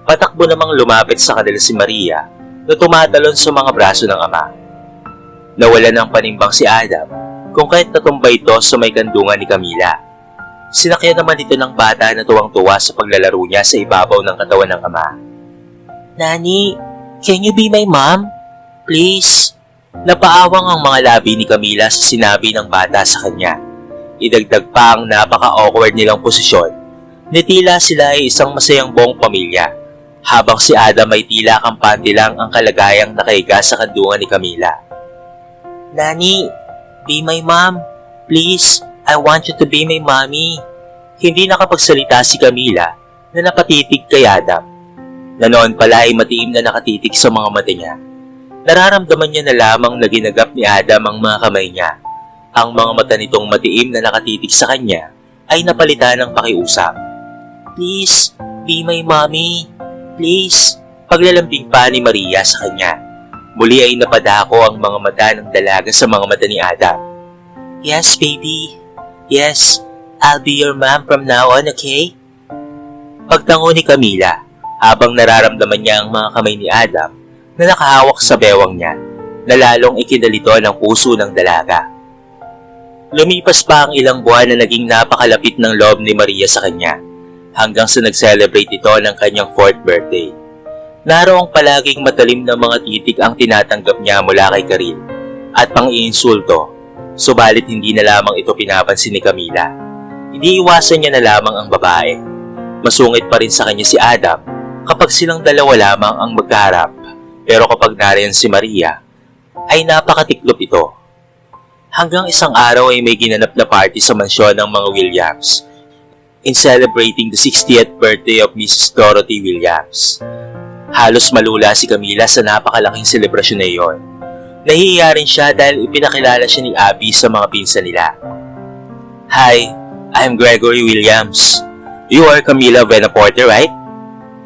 A: Patakbo namang lumapit sa kanila si Maria na tumatalon sa mga braso ng ama. Nawala ng panimbang si Adam kung kahit natumba ito sa may kandungan ni Camila. Sinakyan naman ito ng bata na tuwang-tuwa sa paglalaro niya sa ibabaw ng katawan ng ama. "Nani, can you be my mom? Please?" Napaawang ang mga labi ni Camila sa sinabi ng bata sa kanya. Idagdag pa ang napaka-awkward nilang posisyon. Nitila sila ay isang masayang buong pamilya, habang si Adam ay tila kampante lang ang kalagayang nakahiga sa kandungan ni Camila. "Nani, be my mom. Please, I want you to be my mommy." Hindi nakapagsalita si Camila na napatitig kay Adam, na noon pala ay matiim na nakatitig sa mga mata niya. Nararamdaman niya na lamang na ginagap ni Adam ang mga kamay niya. Ang mga mata nitong matiim na nakatitig sa kanya ay napalitan ng pakiusap. "Please, be my mommy. Please." Paglalambing pa ni Maria sa kanya. Muli ay napadako ang mga mata ng dalaga sa mga mata ni Adam. "Yes, baby. Yes, I'll be your mom from now on, okay?" Pagtango ni Camila habang nararamdaman niya ang mga kamay ni Adam na nakahawak sa bewang niya, na lalong ikinalito ng puso ng dalaga. Lumipas pa ang ilang buwan na naging napakalapit ng loob ni Maria sa kanya hanggang sa nag-celebrate ito ng kanyang 4th birthday. Naroong palaging matalim na mga titik ang tinatanggap niya mula kay Karil at pang-iinsulto, subalit hindi na lamang ito pinapansin ni Camila. Hindi iwasan niya na lamang ang babae. Masungit pa rin sa kanya si Adam kapag silang dalawa lamang ang magkaharap, pero kapag nariyan si Maria, ay napakatiklop ito. Hanggang isang araw ay may ginanap na party sa mansyon ng mga Williams in celebrating the 60th birthday of Mrs. Dorothy Williams. Halos malula si Camila sa napakalaking selebrasyon na iyon. Nahihiya rin siya dahil ipinakilala siya ni Abby sa mga pinsan nila. "Hi, I'm Gregory Williams. You are Camila Venaporte, right?"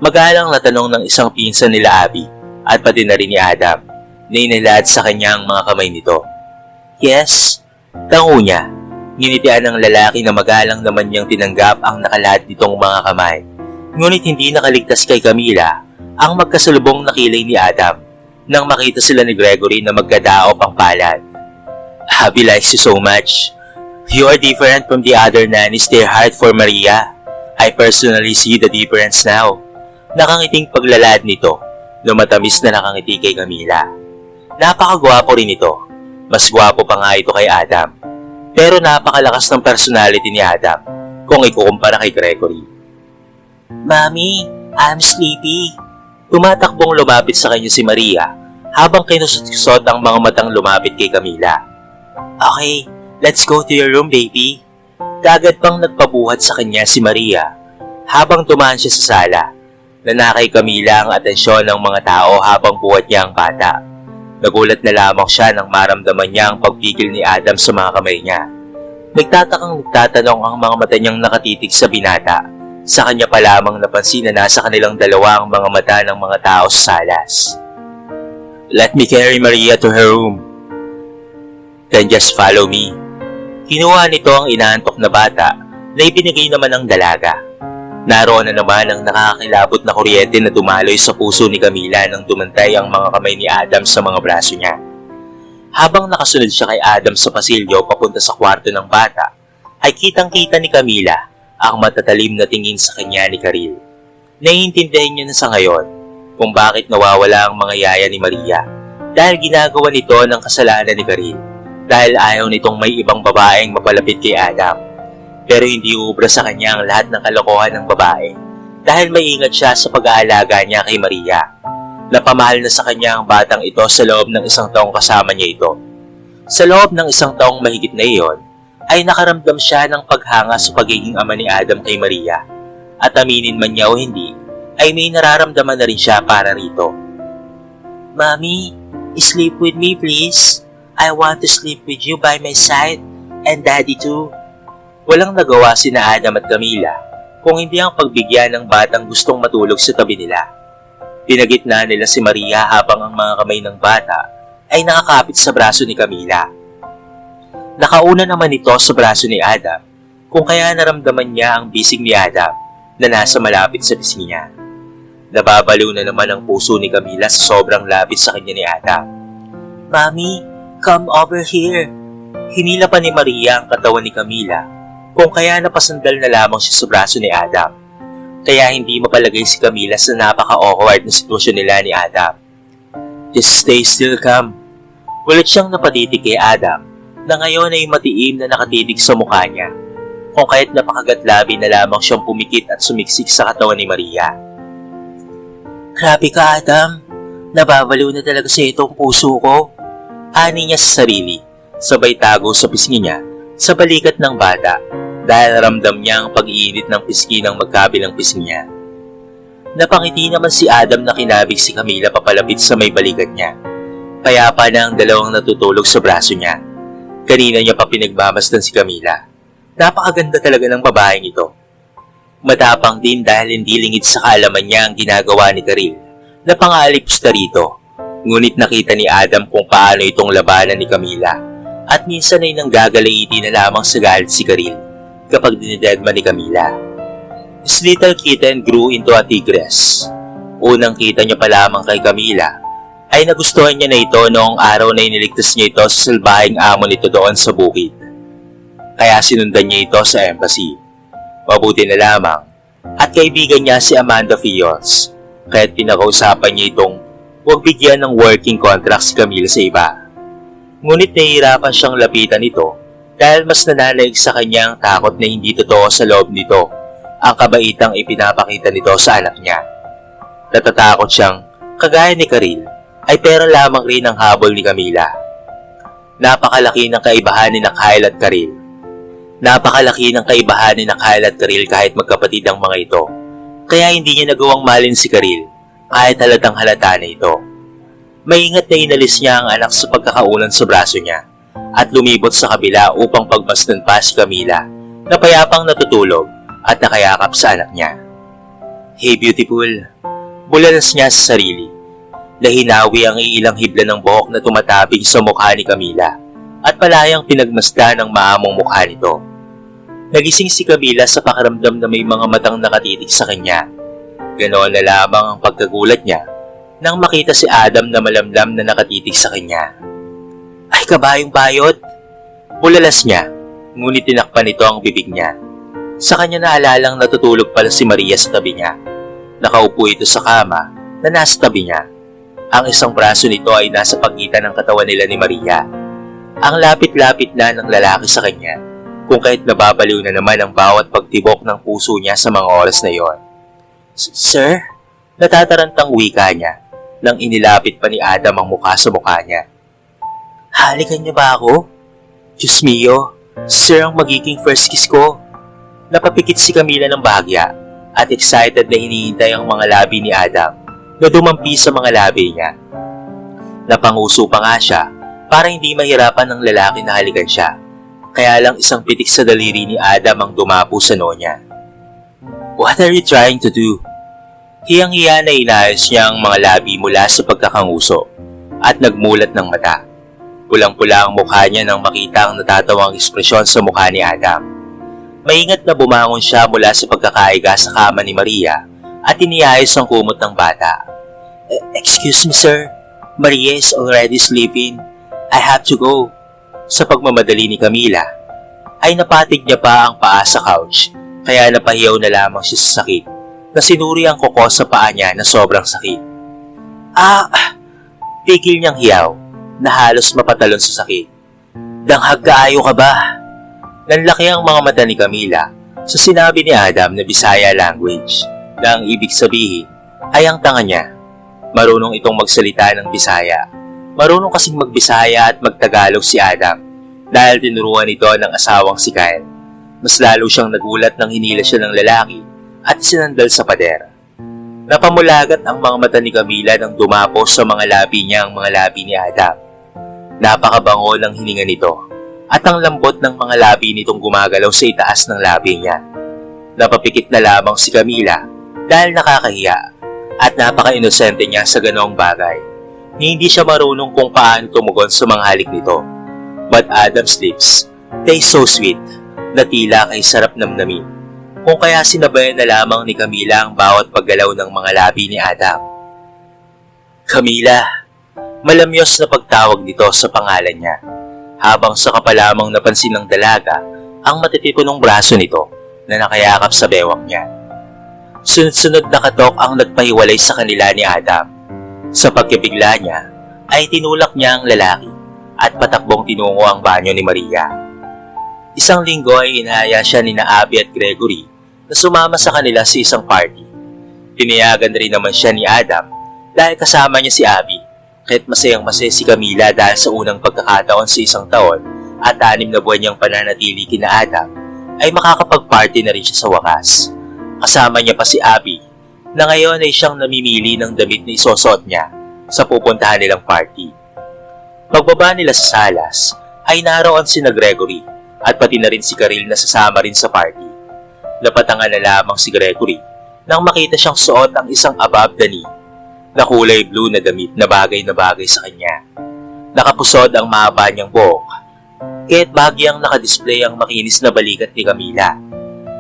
A: Magalang na tanong ng isang pinsan nila Abby at pati na rin ni Adam na inilad sa kanya ang mga kamay nito. "Yes," tango niya. Nginitian ng lalaki na magalang naman niyang tinanggap ang nakalad nitong mga kamay. Ngunit hindi nakaligtas kay Camila ang magkasalubong na kilay ni Adam nang makita sila ni Gregory na magkadaop ang palad. "Abby likes you so much. You are different from the other nannies their heart for Maria. I personally see the difference now." Nakangiting paglalad nito na matamis na nakangiti kay Camila. Napakagwapo rin ito. Mas gwapo pa nga ito kay Adam. Pero napakalakas ng personality ni Adam kung ikukumpara kay Gregory. "Mommy, I'm sleepy." Tumatakbong lumapit sa kanya si Maria habang kinusot ang mga matang lumapit kay Camila. "Okay, let's go to your room, baby." Kagad pang nagpabuhat sa kanya si Maria habang tumaan siya sa sala. Nanakay Camila ang atensyon ng mga tao habang buhat niya ang bata. Nagulat na lamang siya nang maramdaman niya ang pagpigil ni Adam sa mga kamay niya. Nagtatanong ang mga mata niyang nakatitig sa binata. Sa kanya pa lamang napansin na nasa kanilang dalawa ang mga mata ng mga tao sa salas. "Let me carry Maria to her room. Then just follow me." Kinuha nito ang inaantok na bata na ibinigay naman ng dalaga. Naroon na naman ang nakakakilabot na kuryente na dumaloy sa puso ni Camila nang dumantay ang mga kamay ni Adam sa mga braso niya. Habang nakasunod siya kay Adam sa pasilyo papunta sa kwarto ng bata, ay kitang-kita ni Camila ang matatalim na tingin sa kanya ni Karil. Naiintindihan niya na sa ngayon kung bakit nawawala ang mga yaya ni Maria dahil ginagawa nito ng kasalanan ni Karil dahil ayaw nitong may ibang babaeng mapalapit kay Adam. Pero hindi uubra sa kanya ang lahat ng kalokohan ng babae dahil maingat siya sa pag-aalaga niya kay Maria. Napamahal na sa kanya ang batang ito sa loob ng 1 taong kasama niya ito. Sa loob ng 1 taong mahigit na iyon, ay nakaramdam siya ng paghanga sa pagiging ama ni Adam kay Maria. At aminin man niya o hindi, ay may nararamdaman na rin siya para rito. Mommy, sleep with me please. I want to sleep with you by my side and Daddy too. Walang nagawa sina Adam at Camila kung hindi ang pagbigyan ng batang gustong matulog sa tabi nila. Pinagitna nila si Maria habang ang mga kamay ng bata ay nakakapit sa braso ni Camila. Nakauna naman ito sa braso ni Adam kung kaya naramdaman niya ang bisig ni Adam na nasa malapit sa pisngi niya. Nababaliw na naman ang puso ni Camila sa sobrang lapit sa kanya ni Adam. Mommy, come over here. Hinila pa ni Maria ang katawan ni Camila kung kaya napasandal na lamang siya sa braso ni Adam. Kaya hindi mapalagay si Camila sa napaka-awkward na sitwasyon nila ni Adam. Just stay still, Cam. Ulit siyang napatitig kay Adam na ngayon ay matiim na nakatitig sa mukha niya kung kahit napakagatlabi na lamang siyang pumikit at sumiksik sa katawan ni Maria. Grabe ka, Adam. Nababaliw na talaga sa itong puso ko. Ani niya sa sarili, sabay tago sa pisngi niya sa balikat ng bata dahil ramdam niya ang pag-iinit ng pisngi ng magkabilang pisngi niya. Napangiti naman si Adam na kinabig si Camila papalapit sa may balikat niya. Payapa na ang dalawang natutulog sa braso niya. Kanina niya pa pinagmamasdan si Camila. Napakaganda talaga ng babaeng ito. Matapang din dahil hindi lingid sa kaalaman niya ang ginagawa ni Karil na pangalipos na rito. Ngunit nakita ni Adam kung paano itong labanan ni Camila at minsan ay nanggagalaiti na lamang sa galit si Karil kapag dinidedma ni Camila. His little kitten grew into a tigress. Unang kita niya pa lamang kay Camila ay nagustuhan niya na ito noong araw na iniligtas niya ito sa salbahing amo nito doon sa bukid. Kaya sinundan niya ito sa embassy. Mabuti na lamang at kaibigan niya si Amanda Fios kaya't pinakausapan niya itong huwag bigyan ng working contract si Camila sa iba. Ngunit nahihirapan siyang lapitan ito dahil mas nananaig sa kanya ang takot na hindi totoo sa loob nito ang kabaitang ipinapakita nito sa anak niya. Natatakot siyang, kagaya ni Karil, ay pera lamang rin ang habol ni Camila. Napakalaki ng kaibahan ni Kyle at Karil. Napakalaki ng kaibahan ni Kyle at Karil kahit magkapatid ang mga ito. Kaya hindi niya nagawang malin si Karil kahit halatang halata na ito. Maingat na inalis niya ang anak sa pagkakaulan sa braso niya at lumibot sa kabila upang pagmasdan pa si Camila na payapang natutulog at nakayakap sa anak niya. Hey beautiful, bulalas niya sa sarili. Nahinawi ang iilang hibla ng buhok na tumatabing sa mukha ni Camila at palayang pinagmasdan ang maamong mukha nito. Nagising si Camila sa pakiramdam na may mga matang nakatitig sa kanya. Ganoon na lamang ang pagkagulat niya nang makita si Adam na malamlam na nakatitig sa kanya. Ay kabayong bayot! Bulalas niya, ngunit tinakpan nito ang bibig niya. Sa kanya naalalang natutulog pala si Maria sa tabi niya. Nakaupo ito sa kama na nasa tabi niya. Ang isang braso nito ay nasa pagitan ng katawan nila ni Maria. Ang lapit-lapit na ng lalaki sa kanya, kung kahit nababaliw na naman ang bawat pagtibok ng puso niya sa mga oras na iyon. Sir? Natatarantang wika niya nang inilapit pa ni Adam ang mukha sa mukha niya. Halikan niyo ba ako? Diyos mio, sir ang magiging first kiss ko. Napapikit si Camila ng bahagya at excited na hinihintay ang mga labi ni Adam na dumampi sa mga labi niya. Napanguso pa nga siya para hindi mahirapan ng lalaki na halikan siya. Kaya lang isang pitik sa daliri ni Adam ang dumapo sa noo niya. What are you trying to do? Hiyang-hiya na inayos niya ang mga labi mula sa pagkakanguso at nagmulat ng mata. Pulang-pula ang mukha niya nang makita ang natatawang ekspresyon sa mukha ni Adam. Maingat na bumangon siya mula sa pagkakaiga sa kama ni Maria at iniayos ang kumot ng bata. Excuse me sir, Maria is already sleeping. I have to go. Sa pagmamadali ni Camila, ay napatig niya pa ang paa sa couch kaya napahiyaw na lamang siya sa sakit na sinuri ang kuko sa paa niya na sobrang sakit. Pigil niyang hiyaw na halos mapatalon sa sakit. Danghag kaayo ka ba? Nanlaki ang mga mata ni Camila sa sinabi ni Adam na Bisaya language na ang ibig sabihin ay ang tanga niya. Marunong itong magsalita ng Bisaya. Marunong kasing magbisaya at magtagalog si Adam dahil tinuruan ito ng asawang si Kyle. Mas lalo siyang nagulat nang hinila siya ng lalaki at sinandal sa pader. Napamulagat ang mga mata ni Camila nang dumapo sa mga labi niya ang mga labi ni Adam. Napakabango ng hininga nito at ang lambot ng mga labi nitong gumagalaw sa itaas ng labi niya. Napapikit na lamang si Camila dahil nakakahiya at napaka-inosente niya sa ganoong bagay. Hindi siya marunong kung paano tumugon sa mga halik nito. But Adam's lips taste so sweet na tila kay sarap namnamin. Kung kaya sinabayan na lamang ni Camila ang bawat paggalaw ng mga labi ni Adam. Camila, malamyos na pagtawag nito sa pangalan niya. Habang saka pa lamang napansin ng dalaga ang matitipunong braso nito na nakayakap sa bewang niya. Sunod-sunod na katok ang nagpahiwalay sa kanila ni Adam. Sa pagkabigla niya, ay tinulak niya ang lalaki at patakbong tinungo ang banyo ni Maria. Isang linggo ay inaya siya ni Abby at Gregory na sumama sa kanila sa isang party. Pinayagan rin naman siya ni Adam dahil kasama niya si Abby. Kahit masayang-masaya si Camila dahil sa unang pagkakataon sa isang taon at 6 na buwan niyang pananatili kina Adam, ay makakapag-party na rin siya sa wakas. Kasama niya pa si Abby na ngayon ay siyang namimili ng damit na isusuot niya sa pupuntahan nilang party. Pagbaba nila sa salas ay naroon sina Gregory at pati na rin si Karil na sasama rin sa party. Napatangan na lamang si Gregory nang makita siyang suot ang isang above the knee na kulay blue na damit na bagay sa kanya. Nakapusod ang mahaba niyang buhok, kaya't bagyang nakadisplay ang makinis na balikat ni Camila.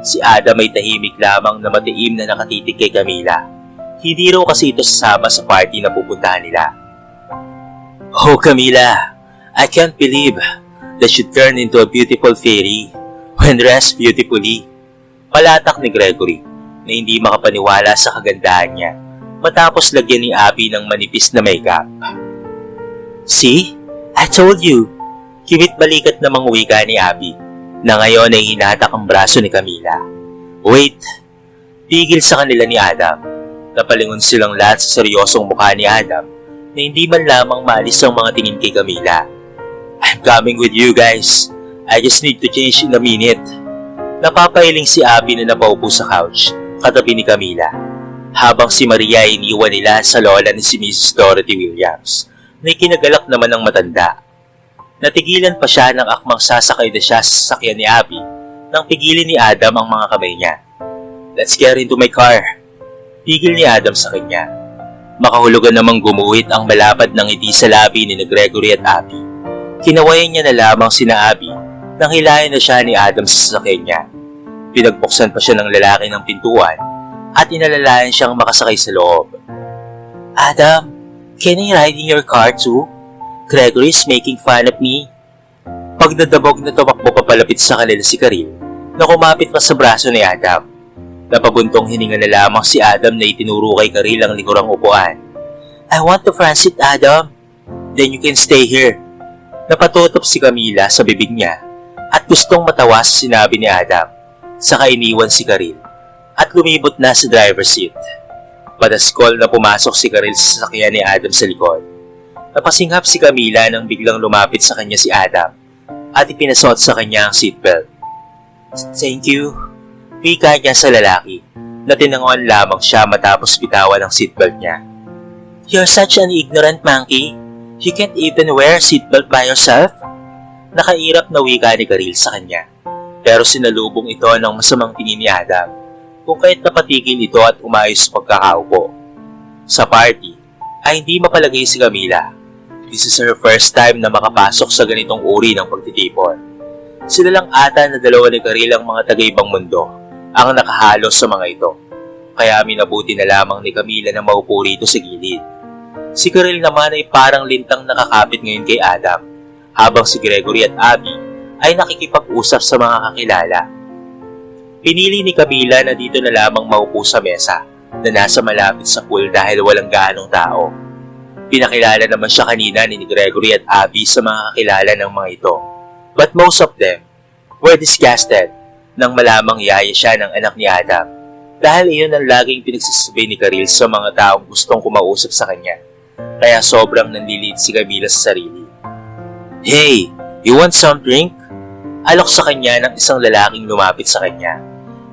A: Si Adam ay tahimik lamang na matiim na nakatitig kay Camila. Hindi raw kasi ito sasama sa party na pupuntahan nila. Oh Camila, I can't believe that you turned into a beautiful fairy when dressed beautifully. Palatak ni Gregory na hindi makapaniwala sa kagandahan niya matapos lagyan ni Abby ng manipis na makeup. See? I told you. Kimit balikat namang wika ni Abby na ngayon ay hinatak ang braso ni Camila. Wait! Tigil sa kanila ni Adam. Napalingon silang lahat sa seryosong mukha ni Adam na hindi man lamang maalis ang mga tingin kay Camila. I'm coming with you guys. I just need to change in a minute. Napapailing si Abby na napaupo sa couch katabi ni Camila. Habang si Maria ay iniwan nila sa lola ni si Mrs. Dorothy Williams na ikinagalak naman ng matanda. Natigilan pa siya ng akmang sasakay na siya sa sasakyan ni Abby nang pigilin ni Adam ang mga kamay niya. Let's get into my car. Pigil ni Adam sa kanya. Makahulugan namang gumuhit ang malapad ng ngiti sa labi ni Gregory at Abby. Kinawayan niya na lamang sina Abby nang hilahin na siya ni Adam sa sasakyan niya. Pinagbuksan pa siya ng lalaki ng pintuan at inalalayan siyang makasakay sa loob. Adam, can I ride in your car too? Gregory's making fun of me. Pagdadabog na tumakbo papalapit sa kanila si Karil na kumapit pa sa braso ni Adam. Napabuntong hininga na lamang si Adam na itinuro kay Karil ang likurang upuan. I want to transit, Adam. Then you can stay here. Napatutop si Camila sa bibig niya at gustong matawa sa sinabi ni Adam. Saka iniwan si Karil at lumibot na sa driver's seat. Padaskol na pumasok si Karil sa sasakyan ni Adam sa likod. Napasinghap si Camila nang biglang lumapit sa kanya si Adam at ipinasuot sa kanya ang seatbelt. Thank you. Wika niya sa lalaki na tinangon lamang siya matapos bitawan ang seatbelt niya. You're such an ignorant monkey. You can't even wear a seatbelt by yourself. Nakairap na wika ni Karil sa kanya. Pero sinalubong ito ng masamang tingin ni Adam kung kaya't napatigil ito at umayos sa pagkakaupo. Sa party ay hindi mapalagay si Camila. This is her first time na makapasok sa ganitong uri ng pagtitipon. Sila lang ata na dalawa ni Karil ang mga taga-ibang mundo ang nakahalo sa mga ito. Kaya minabuti na lamang ni Camila na maupo rito sa gilid. Si Karil naman ay parang lintang nakakapit ngayon kay Adam, habang si Gregory at Abby ay nakikipag-usap sa mga kakilala. Pinili ni Camila na dito na lamang maupo sa mesa na nasa malapit sa pool dahil walang gaanong tao. Pinakilala naman siya kanina ni Gregory at Abby sa mga kakilala ng mga ito. But most of them were disgusted nang malamang yaya siya ng anak ni Adam, dahil iyon ang laging pinagsasabi ni Karil sa mga taong gustong kumausap sa kanya. Kaya sobrang nanlilit si Camila sa sarili. "Hey, you want some drink?" Alok sa kanya ng isang lalaking lumapit sa kanya.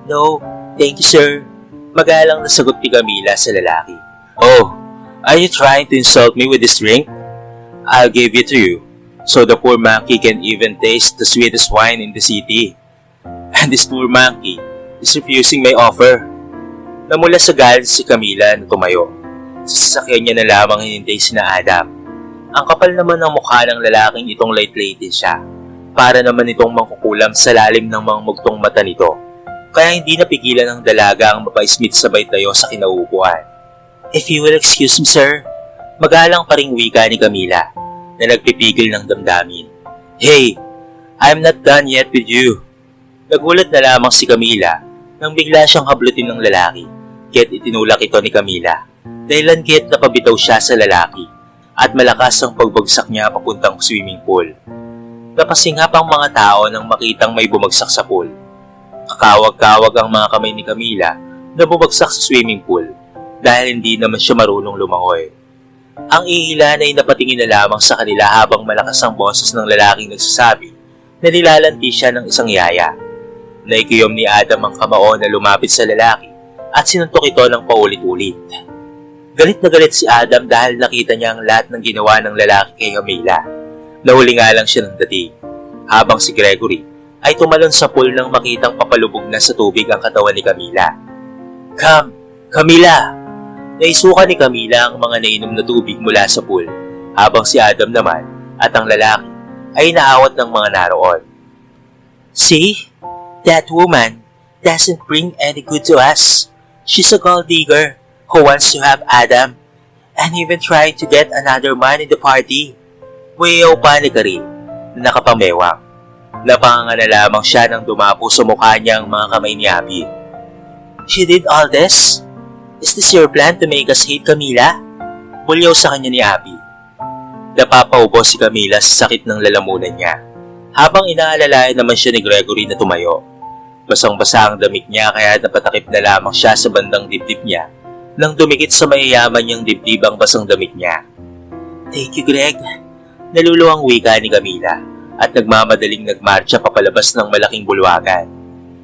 A: "No, thank you sir." Magalang na sagot ni Camila sa lalaki. "Oh, are you trying to insult me with this drink? I'll give it to you, so the poor monkey can even taste the sweetest wine in the city." And this poor monkey is refusing my offer. Namula sa galit si Camila na tumayo. Sa sasakyan niya na lamang hinintay sina Adam. Ang kapal naman ng mukha ng lalaking itong light-lighted siya. Para naman itong mangkukulam sa lalim ng mga mugtong mata nito. Kaya hindi napigilan ng dalaga ang mapa-smith sabay tayo sa kinauupuan. "If you will excuse me sir." Magalang pa ring wika ni Camila na nagpipigil ng damdamin. "Hey, I'm not done yet with you." Nagulat na lamang si Camila nang bigla siyang hablutin ng lalaki, kaya't itinulak ito ni Camila. Dahilan kaya't napabitaw siya sa lalaki at malakas ang pagbagsak niya papuntang swimming pool. Napasingap ang mga tao nang makitang may bumagsak sa pool. Kakawag-kawag ang mga kamay ni Camila na bumagsak sa swimming pool dahil hindi naman siya marunong lumangoy. Ang iilan ay napatingin na lamang sa kanila habang malakas ang boses ng lalaking nagsasabi na nilalanti siya ng isang yaya. Naikiyom ni Adam ang kamao na lumapit sa lalaki at sinuntok ito ng paulit-ulit. Galit na galit si Adam dahil nakita niya ang lahat ng ginawa ng lalaki kay Camila. Nahuli nga lang siya ng dating, habang si Gregory ay tumalon sa pool nang makitang papalubog na sa tubig ang katawan ni Camila. Camila! Naisuka ni Camila ang mga nainom na tubig mula sa pool, habang si Adam naman at ang lalaki ay naawat ng mga naroon. "See? That woman doesn't bring any good to us. She's a gold digger who wants to have Adam and even trying to get another man in the party." Wayaw pa ni Karil na nakapamewang. Napanganga na lamang siya nang dumapo sa mukha niya ang mga kamay ni Abby. "She did all this? Is this your plan to make us hate Camila?" Bulyaw sa kanya ni Abby. Napapaubo si Camila sa sakit ng lalamunan niya, habang inaalalayan naman siya ni Gregory na tumayo. Basang-basa ang damit niya kaya napatakip na lamang siya sa bandang dibdib niya nang dumikit sa mayayaman niyang dibdib ang basang damit niya. "Thank you, Greg." Naluluwang wika ni Camila at nagmamadaling nagmarcha papalabas ng malaking bulwagan.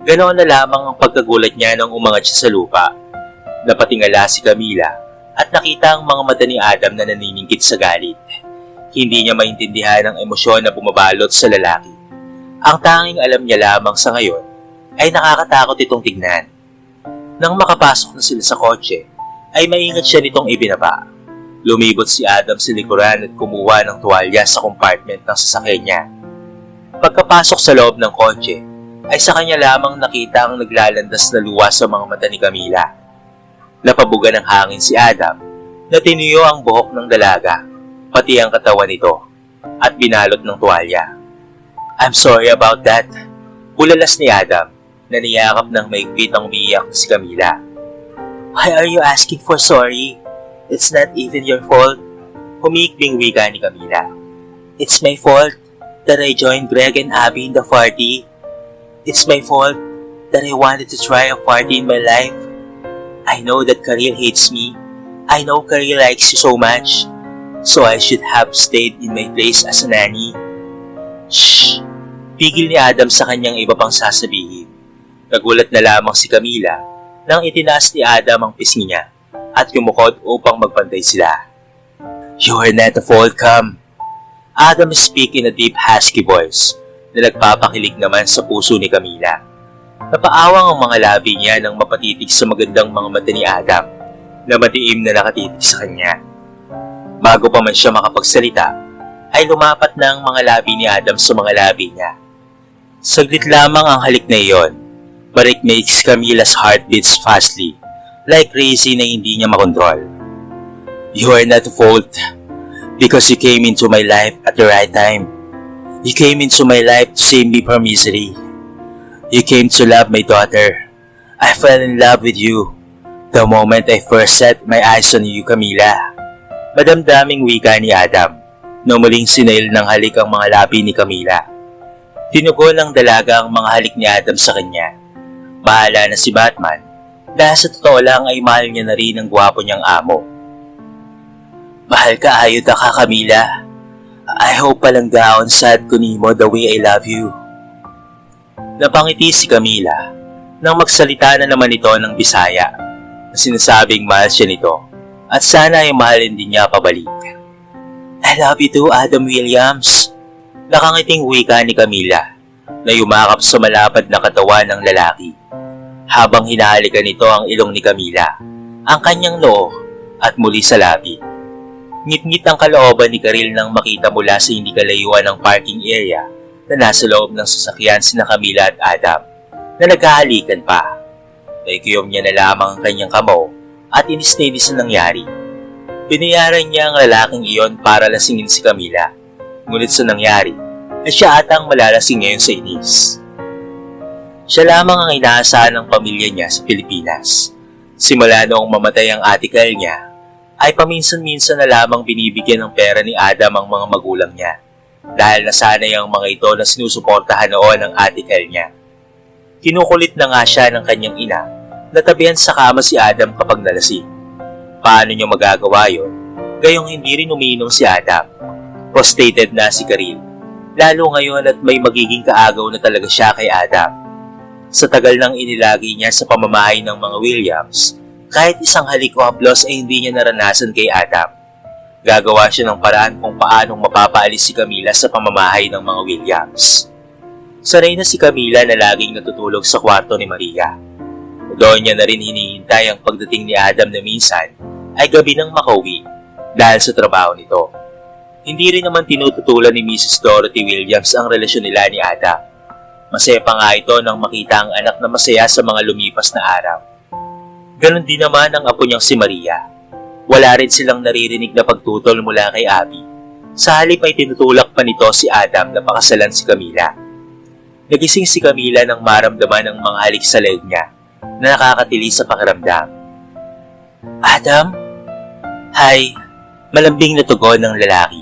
A: Ganoon na lamang ang pagkagulat niya nang umangat siya sa lupa. Napatingala si Camila at nakita ang mga mata ni Adam na naniningkit sa galit. Hindi niya maintindihan ang emosyon na bumabalot sa lalaki. Ang tanging alam niya lamang sa ngayon ay nakakatakot itong tignan. Nang makapasok na sila sa kotse, ay maingat siya nitong ibinaba. Lumibot si Adam sa likuran at kumuha ng tuwalya sa compartment ng sasakyan niya. Pagkapasok sa loob ng kotse, ay sa kanya lamang nakita ang naglalandas na luha sa mga mata ni Camila. Napabuga ng hangin si Adam na tiniyo ang buhok ng dalaga, pati ang katawan nito, at binalot ng tuwalya. "I'm sorry about that." Bulalas ni Adam na niyakap ng maigpit ang umiiyak si Camila. "Why are you asking for sorry? It's not even your fault." Humiikbing wika ni Camila. "It's my fault that I joined Greg and Abby in the party. It's my fault that I wanted to try a party in my life. I know that Karil hates me. I know Karil likes you so much. So I should have stayed in my place as a nanny." "Shh!" Pigil ni Adam sa kanyang iba pang sasabihin. Nagulat na lamang si Camila nang itinaas ni Adam ang pisngi niya at yumukod upang magpantay sila. "You are not a fault, Cam." Adam speak in a deep husky voice na nagpapakilig naman sa puso ni Camila. Napaawang ang mga labi niya nang mapatitig sa magandang mga mata ni Adam na matiim na nakatitig sa kanya. Bago pa man siya makapagsalita, ay lumapat na ang mga labi ni Adam sa mga labi niya. Saglit lamang ang halik na iyon, but it makes Camila's heart beats fastly, like crazy na hindi niya makontrol. You are not fault, because you came into my life at the right time. You came into my life to save me from misery. You came to love my daughter. I fell in love with you the moment I first set my eyes on you, Camila. Madamdaming wika ni Adam, na muling sinail ng halik ang mga labi ni Camila. Tinugon ng dalaga ang mga halik ni Adam sa kanya. Bahala na si Batman, dahil sa totoo lang ay mahal niya na rin ang gwapo niyang amo. Mahal ka ayuda ka, Camila. I hope palanggaon sad ko nimo the way I love you. Napangiti si Camila nang magsalita na naman ito ng Bisaya na sinasabing mahal siya nito at sana ay mahalin din niya pabalik. I love you too, Adam Williams. Nakangiting wika ni Camila na yumakap sa malapad na katawan ng lalaki habang hinahalikan nito ang ilong ni Camila, ang kanyang noo at muli sa labi. Ngit-ngit ang kalooban ni Karil nang makita mula sa hindi kalayuan ng parking area na nasa loob ng sasakyan sina Camila at Adam na naghahalikan pa. Naikiyom niya na lamang ang kanyang kamao at inis na inis na nangyari. Binayaran niya ang lalaking iyon para lasingin si Camila. Ngunit sa nangyari, ay siya atang malalasing ngayon sa inis. Siya lamang ang inaasahan ng pamilya niya sa Pilipinas. Simula noong mamatay ang article niya, ay paminsan-minsan na lamang binibigyan ng pera ni Adam ang mga magulang niya dahil nasanay ang mga ito na sinusuportahan noon ang article niya. Kinukulit na nga siya ng kanyang ina na tabihan sa kama si Adam kapag nalasing. Paano niya magagawa yon? Gayong hindi rin umiinom si Adam. Frustrated na si Karil, lalo ngayon at may magiging kaagaw na talaga siya kay Adam. Sa tagal ng inilagi niya sa pamamahay ng mga Williams, kahit isang halik o haplos ay hindi niya naranasan kay Adam. Gagawa siya ng paraan kung paanong mapapaalis si Camila sa pamamahay ng mga Williams. Sanay na si Camila na laging natutulog sa kwarto ni Maria. Doon niya na rin hinihintay ang pagdating ni Adam na minsan ay gabi ng makauwi dahil sa trabaho nito. Hindi rin naman tinututulan ni Mrs. Dorothy Williams ang relasyon nila ni Adam. Masaya pa nga ito nang makita ang anak na masaya sa mga lumipas na araw. Ganon din naman ang apo niyang si Maria. Wala rin silang naririnig na pagtutol mula kay Abby. Sa halip ay tinutulak pa nito si Adam na pakasalan si Camila. Nagising si Camila nang maramdaman ang mga halik sa leg niya na nakakatili sa pakiramdam. Adam? Hi, malambing na tugon ng lalaki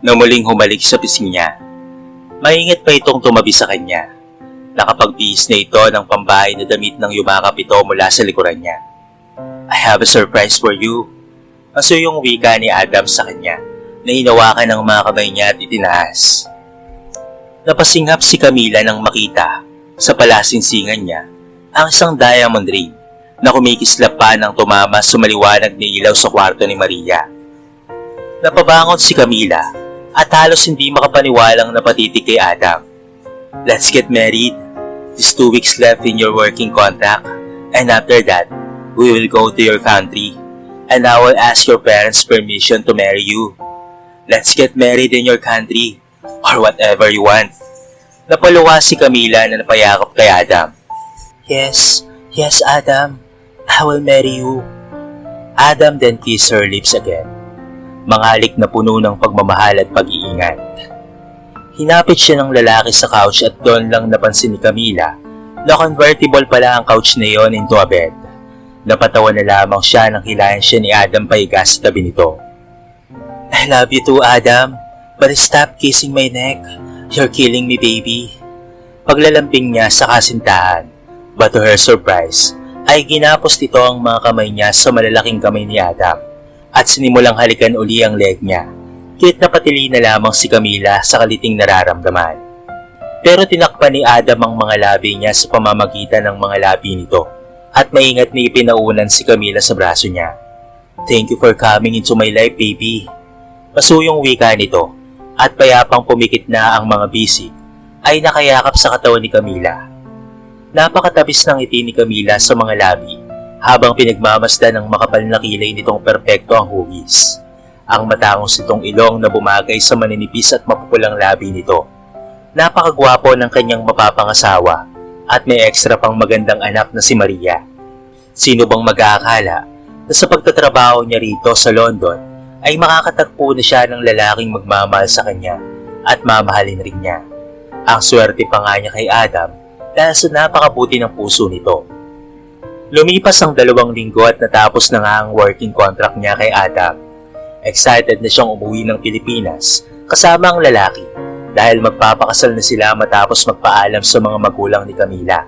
A: na muling humalik sa pising niya. Maingat pa itong tumabi sa kanya. Nakapagbihis na ito ng pambahay na damit nang yumakap ito mula sa likuran niya. I have a surprise for you. Aso yung wika ni Adam sa kanya na hinawakan ng mga kamay niya at itinaas. Napasinghap si Camila nang makita sa palasingsingan niya ang isang diamond ring na kumikislap pa nang tumama sa maliwanag na ilaw sa kwarto ni Maria. Napabangon si Camila at halos hindi makapaniwalang napatitig kay Adam. Let's get married. There's 2 weeks left in your working contract and after that, we will go to your country and I will ask your parents' permission to marry you. Let's get married in your country or whatever you want. Napaluwa si Camila na napayakap kay Adam. Yes, Adam. I will marry you. Adam then kissed her lips again. Mangalik na puno ng pagmamahal at pag-iingat. Hinapit siya ng lalaki sa couch at doon lang napansin ni Camila na convertible pala ang couch na yon into a bed. Napatawa na lamang siya nang hilayan siya ni Adam pahiga sa tabi nito. I love you too, Adam. But stop kissing my neck. You're killing me, baby. Paglalambing niya sa kasintahan, but to her surprise, ay ginapos nito ang mga kamay niya sa malalaking kamay ni Adam at sinimulang halikan uli ang leg niya. Kahit napatili na lamang si Camila sa kaliting nararamdaman. Pero tinakpan ni Adam ang mga labi niya sa pamamagitan ng mga labi nito at maingat na ipinaunan si Camila sa braso niya. Thank you for coming into my life, baby. Masuyong wika nito at payapang pumikit na ang mga bisig ay nakayakap sa katawan ni Camila. Napakatabis ng ngiti ni Camila sa mga labi habang pinagmamasdan ng makapal na kilay nitong perpekto ang hugis. Ang matangos nitong ilong na bumagay sa maninipis at mapupulang labi nito. Napakagwapo ng kanyang mapapangasawa at may ekstra pang magandang anak na si Maria. Sino bang mag-aakala na sa pagtatrabaho niya rito sa London ay makakatagpo na siya ng lalaking magmamahal sa kanya at mamahalin rin niya. Ang swerte pa nga niya kay Adam dahil sa napakabuti ng puso nito. Lumipas ang 2 linggo at natapos na nga ang working contract niya kay Adam. Excited na siyang umuwi ng Pilipinas kasama ang lalaki dahil magpapakasal na sila matapos magpaalam sa mga magulang ni Camila.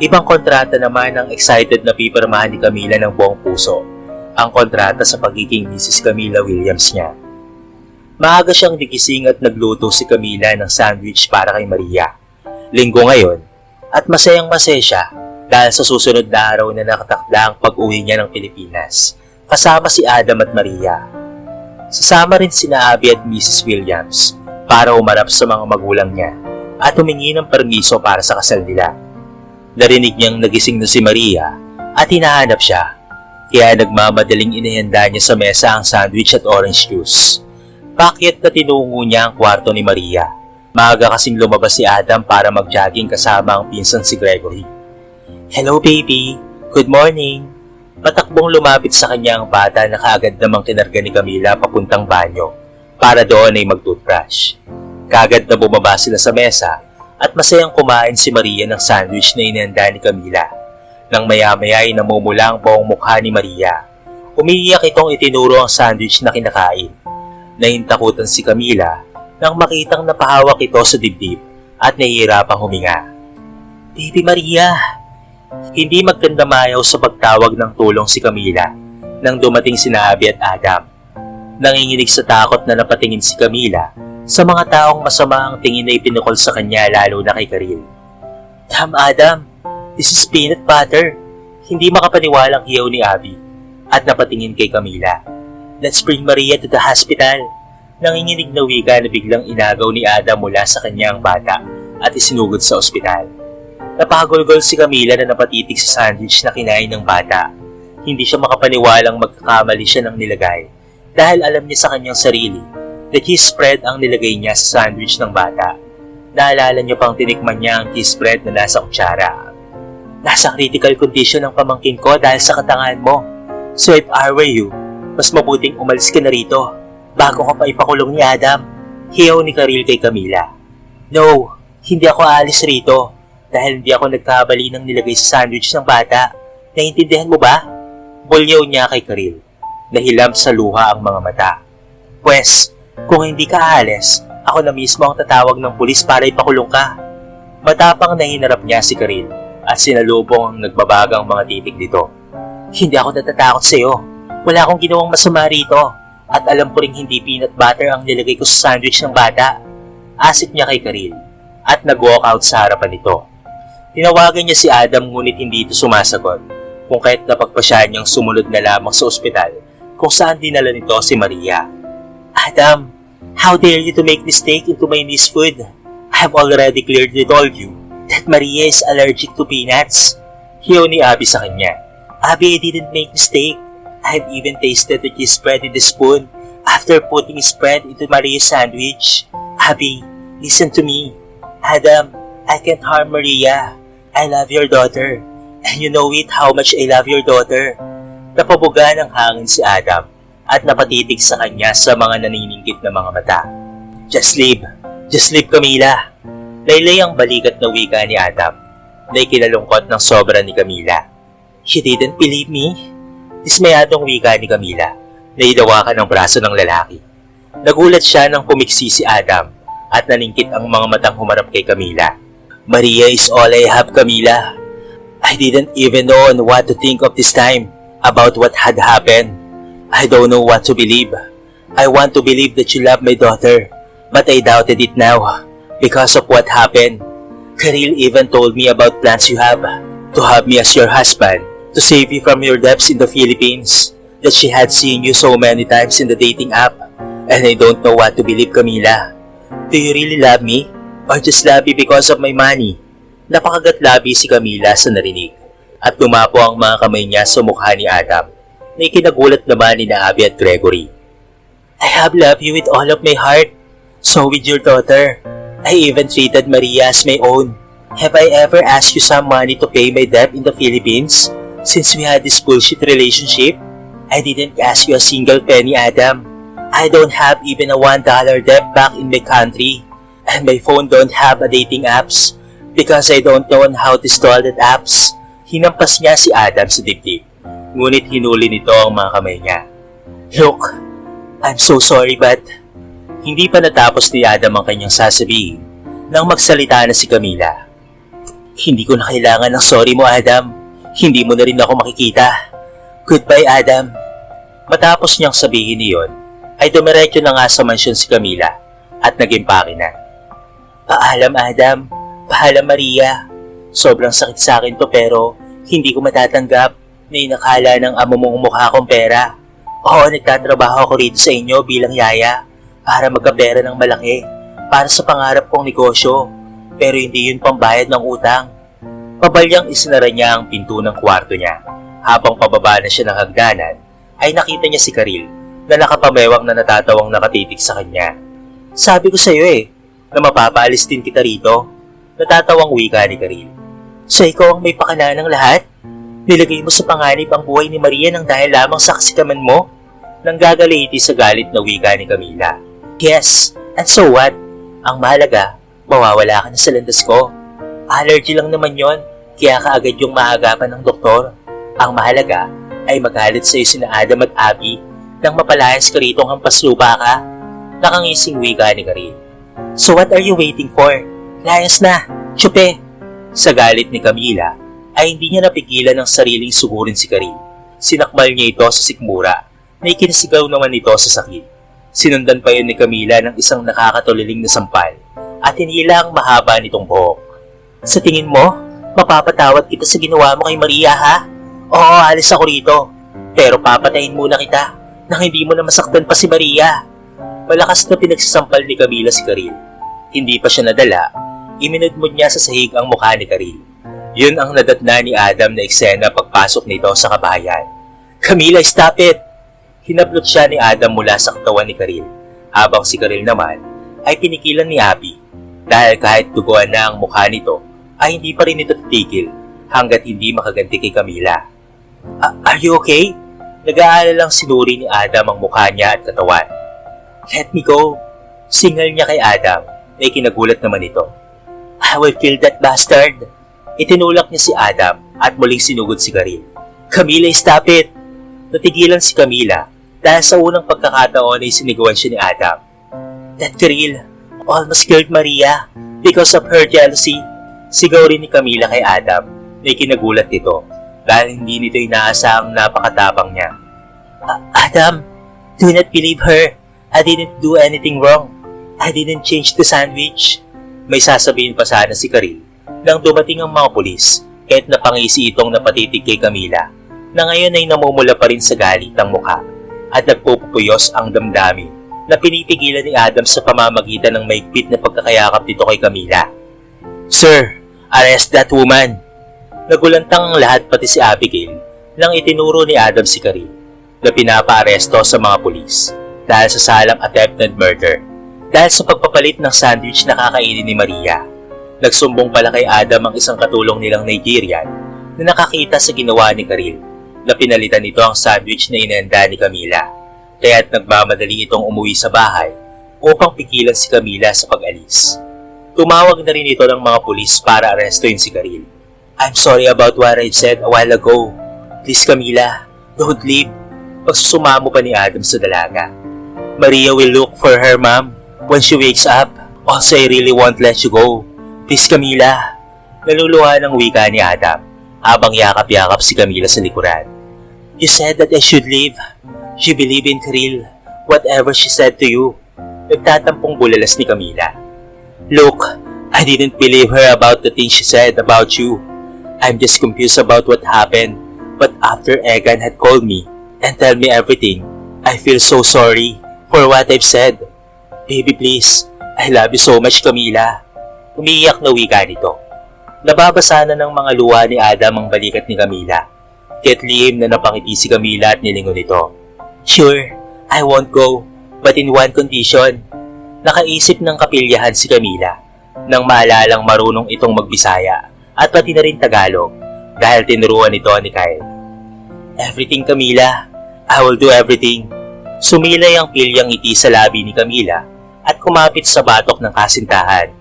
A: Ibang kontrata naman ang excited na pipirmahan ni Camila ng buong puso, ang kontrata sa pagiging Mrs. Camila Williams niya. Maaga siyang nagising at nagluto si Camila ng sandwich para kay Maria. Linggo ngayon at masayang-masaya siya dahil sa susunod na araw na nakatakda ang pag-uwi niya ng Pilipinas kasama si Adam at Maria. Sasama rin sina Abby at Mrs. Williams para umarap sa mga magulang niya at humingi ng permiso para sa kasal nila. Narinig niyang nagising na si Maria at hinahanap siya, kaya nagmamadaling inihanda niya sa mesa ang sandwich at orange juice. Pakyat na tinungo niya ang kwarto ni Maria. Maaga kasing lumabas si Adam para mag-jogging kasama ang pinsan si Gregory. "Hello baby, good morning." Matakbong lumapit sa kanya ang bata na kaagad namang kinarga ni Camila papuntang banyo para doon ay mag-toothbrush. Kaagad na bumaba sila sa mesa at masayang kumain si Maria ng sandwich na inihanda ni Camila. Nang maya-maya ay namumula ang buong mukha ni Maria. Umiiyak itong itinuro ang sandwich na kinakain. Nahintakutan si Camila nang makitang napahawak ito sa dibdib at nahihirapang huminga. "Baby Maria!" Hindi magkandamayaw sa pagtawag ng tulong si Camila nang dumating sina Abby at Adam. Nanginginig sa takot na napatingin si Camila sa mga taong masama ang tingin na ipinukol sa kanya lalo na kay Karil. Adam, this is peanut butter." Hindi makapaniwalang hiyaw ni Abby at napatingin kay Camila. "Let's bring Maria to the hospital." Nanginginig na wika na biglang inagaw ni Adam mula sa kanyang bata at isinugod sa ospital. Napagulgol si Camila na napatitig sa sandwich na kinain ng bata. Hindi siya makapaniwalang magkakamali siya ng nilagay dahil alam niya sa kanyang sarili na cheese spread ang nilagay niya sa sandwich ng bata. Naalala niya pang tinikman niya ang cheese spread na nasa kutsara. "Nasa critical condition ang pamangkin ko dahil sa katangahan mo. So if I were you, mas mabuting umalis ka na rito bago ka pa ipakulong ni Adam." Hiyaw ni Karil kay Camila. "No, hindi ako aalis rito dahil hindi ako nagkabali ng nilagay sa sandwich ng bata. Naiintindihan mo ba?" Bulyaw niya kay Karil. Nahilam sa luha ang mga mata. "Pwes, kung hindi ka aalis, ako na mismo ang tatawag ng pulis para ipakulong ka." Matapang na hinarap niya si Karil at sinalubong ang nagbabagang mga titig nito. "Hindi ako natatakot sa iyo. Wala akong ginawang masama rito at alam ko ring hindi peanut butter ang nilagay ko sa sandwich ng bata." Asik niya kay Karil at nag-walk out sa harapan nito. Tinawagan niya si Adam ngunit hindi ito sumasagot kung kahit napagpasya niyang sumunod na lamang sa ospital kung saan dinala nito si Maria. "Adam, how dare you to make mistake into my niece's food? I have already clearly told you that Maria is allergic to peanuts." Hiyaw ni Abby sa kanya. "Abby, I didn't make mistake. I have even tasted the cheese spread in the spoon after putting spread into Maria's sandwich. Abby, listen to me. Adam, I can't harm Maria. I love your daughter. And you know it how much I love your daughter." Napabuga ng hangin si Adam at napatitig sa kanya sa mga naniningkit na mga mata. Just leave Camila." Laylay ang balikat na wika ni Adam na ikinalungkot ng sobra ni Camila. "You didn't believe me?" Dismayadong wika ni Camila na hidawakan ang braso ng lalaki. Nagulat siya nang pumiksi si Adam at naningkit ang mga matang humarap kay Camila. "Maria is all I have, Camila. I didn't even know on what to think of this time about what had happened. I don't know what to believe. I want to believe that you love my daughter, but I doubted it now because of what happened. Karil even told me about plans you have to have me as your husband, to save you from your debts in the Philippines, that she had seen you so many times in the dating app, and I don't know what to believe, Camila. Do you really love me? Or just love me because of my money?" Napakagatlabi si Camila sa narinig at tumapo ang mga kamay niya sa mukha ni Adam na ikinagulat naman ni Abby at Gregory. "I have loved you with all of my heart. So with your daughter.
B: I even treated Maria as my own. Have I ever asked you some money to pay my debt in the Philippines? Since we had this bullshit relationship, I didn't ask you a single penny, Adam. I don't have even a $1 debt back in my country. And my phone don't have a dating apps because I don't know on how to install that apps. Hinampas niya si Adam sa dibdib, ngunit hinuli nito ang mga kamay niya. Look, I'm so sorry but... Hindi pa natapos ni Adam ang kanyang sasabihin nang magsalita na si Camila. Hindi ko na kailangan ng sorry mo, Adam. Hindi mo na rin ako makikita. Goodbye, Adam. Matapos niyang sabihin niyon, ay dumiretso na nga sa mansyon si Camila at nag-impake na. Paalam, Adam. Paalam, Maria. Sobrang sakit sa akin to pero hindi ko matatanggap na inakala ng amo mong mukha kong pera. Oo, nagtatrabaho ako rito sa inyo bilang yaya para magkapera ng malaki para sa pangarap kong negosyo pero hindi yun pambayad ng utang. Pabalyang isinara niya ang pinto ng kwarto niya. Habang pababa na siya ng hagdanan ay nakita niya si Karil na nakapamewang na natatawang nakatitig sa kanya. Sabi ko sa iyo na mapapaalis din kita rito. Natatawang wika ni Karil. So ikaw ang may pakana ng lahat? Nilagay mo sa panganib ang buhay ni Maria nang dahil lamang sa kasikaman mo? Nang gagaliti sa galit na wika ni Camila. Yes, and so what? Ang mahalaga, mawawala ka na sa landas ko. Allergy lang naman yon, kaya kaagad yung maagapan ng doktor. Ang mahalaga ay magalit sa iyo sina Adam at Abby nang mapalayas ka rito hampas lupa ka. Nakangising wika ni Karil. So what are you waiting for? Layas na, tsupe! Sa galit ni Camila ay hindi niya napigilan ang sariling sugurin si Karil. Sinakmal niya ito sa sikmura na ikinasigaw naman ito sa sakit. Sinundan pa yun ni Camila ng isang nakakatuliling na sampal at hinila ang mahaba nitong buhok. Sa tingin mo, mapapatawad kita sa ginawa mo kay Maria, ha? Oo, alis ako rito. Pero papatayin muna kita nang hindi mo na masaktan pa si Maria. Malakas na pinagsasampal ni Camila si Karil. Hindi pa siya nadala, iminudmod niya sa sahig ang mukha ni Karil. Yun ang nadatna ni Adam na eksena pagpasok nito sa kabahayan. Camila, stop it! Hinaplot siya ni Adam mula sa katawan ni Karil, habang si Karil naman ay pinikilan ni Abby dahil kahit duguan na ang mukha nito ay hindi pa rin ito titigil hanggat hindi makaganti kay Camila. Are you okay? Nag-aalala lang sinuri ni Adam ang mukha niya at katawan. Let me go! Singal niya kay Adam na ikinagulat naman ito. I will kill that bastard! Itinulak niya si Adam at muling sinugod si Karil. Camila, stop it! Natigilan si Camila dahil sa unang pagkakataon ay sinigawan siya ni Adam. That Karil almost killed Maria because of her jealousy. Sigaw rin ni Camila kay Adam na ikinagulat nito dahil hindi nito inaasahang napakatapang niya. Adam, do not believe her. I didn't do anything wrong. I didn't change the sandwich. May sasabihin pa sana si Karil nang dumating ang mga pulis kahit napangisi itong napatitig kay Camila na ngayon ay namumula pa rin sa galit ang mukha at nagpupuyos ang damdamin na pinipigilan ni Adam sa pamamagitan ng maigpit na pagkakayakap nito kay Camila. Sir, arrest that woman! Nagulantang ang lahat pati si Abigail nang itinuro ni Adam si Karil na pinapaaresto sa mga pulis dahil sa salang attempted murder dahil sa pagpapalit ng sandwich na kakainin ni Maria. Nagsumbong pala kay Adam ang isang katulong nilang Nigerian na nakakita sa ginawa ni Karil na pinalitan nito ang sandwich na inihanda ni Camila kaya't nagmamadali itong umuwi sa bahay upang pigilan si Camila sa pag-alis. Tumawag na rin ito ng mga pulis para arestuin si Karil. I'm sorry about what I said a while ago. Please Camila, don't leave. Pagsusumamo pa ni Adam sa dalaga. Maria will look for her mom when she wakes up. Also, I really won't let you go. Please Camila. Naluluha ng wika ni Adam habang yakap-yakap si Camila sa likuran. You said that I should leave. You believe in Karil. Whatever she said to you. Nagtatampong bulalas ni Camila. Look, I didn't believe her about the things she said about you. I'm just confused about what happened. But after Egan had called me and tell me everything, I feel so sorry for what I've said. Baby please, I love you so much Camila. Umiiyak na wika nito. Nababasa na ng mga luha ni Adam ang balikat ni Camila. Kaya't lihim na napangiti si Camila at nilingon nito. Sure, I won't go, but in one condition. Nakaisip ng kapilyahan si Camila nang maalalang marunong itong magbisaya at pati na rin Tagalog dahil tinuruan ito ni Kyle. Everything, Camila. I will do everything. Sumilay ang pilyang ngiti sa labi ni Camila at kumapit sa batok ng kasintahan.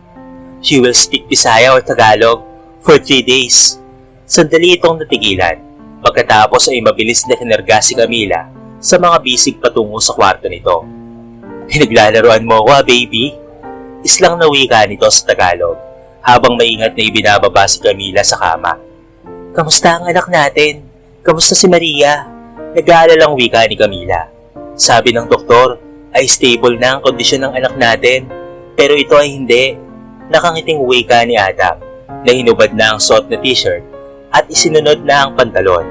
B: She will speak Bisaya or Tagalog for 3 days. Sandali itong natigilan. Pagkatapos ay mabilis na hinarga si Camila sa mga bisig patungo sa kwarto nito. Pinaglalaroan mo ako, baby? Islang na wika nito sa Tagalog habang maingat na ibinababa si Camila sa kama. Kamusta ang anak natin? Kamusta si Maria? Nag-aalalang wika ni Camila. Sabi ng doktor ay stable na ang kondisyon ng anak natin, pero ito ay hindi. Nakangiting wika ni Adam na hinubad na ang suot na t-shirt at isinunod na ang pantalon.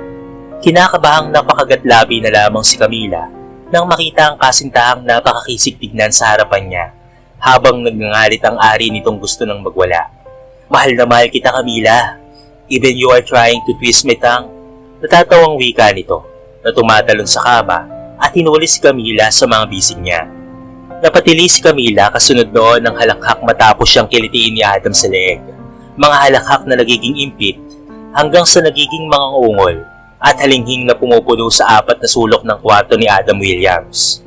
B: Kinakabahang napakagatlabi na lamang si Camila nang makita ang kasintahang napakakisig tignan sa harapan niya habang nagngangalit ang ari nitong gusto nang magwala. Mahal na mahal kita, Camila. Even you are trying to twist my tongue. Natatawang wika nito na tumatalon sa kama at hinuli si Camila sa mga bisig niya. Napatili si Camila kasunod noon ng halakhak matapos siyang kilitiin ni Adam sa leeg. Mga halakhak na nagiging impit hanggang sa nagiging mga ungol at halinghing na pumupuno sa 4 na sulok ng kwarto ni Adam Williams.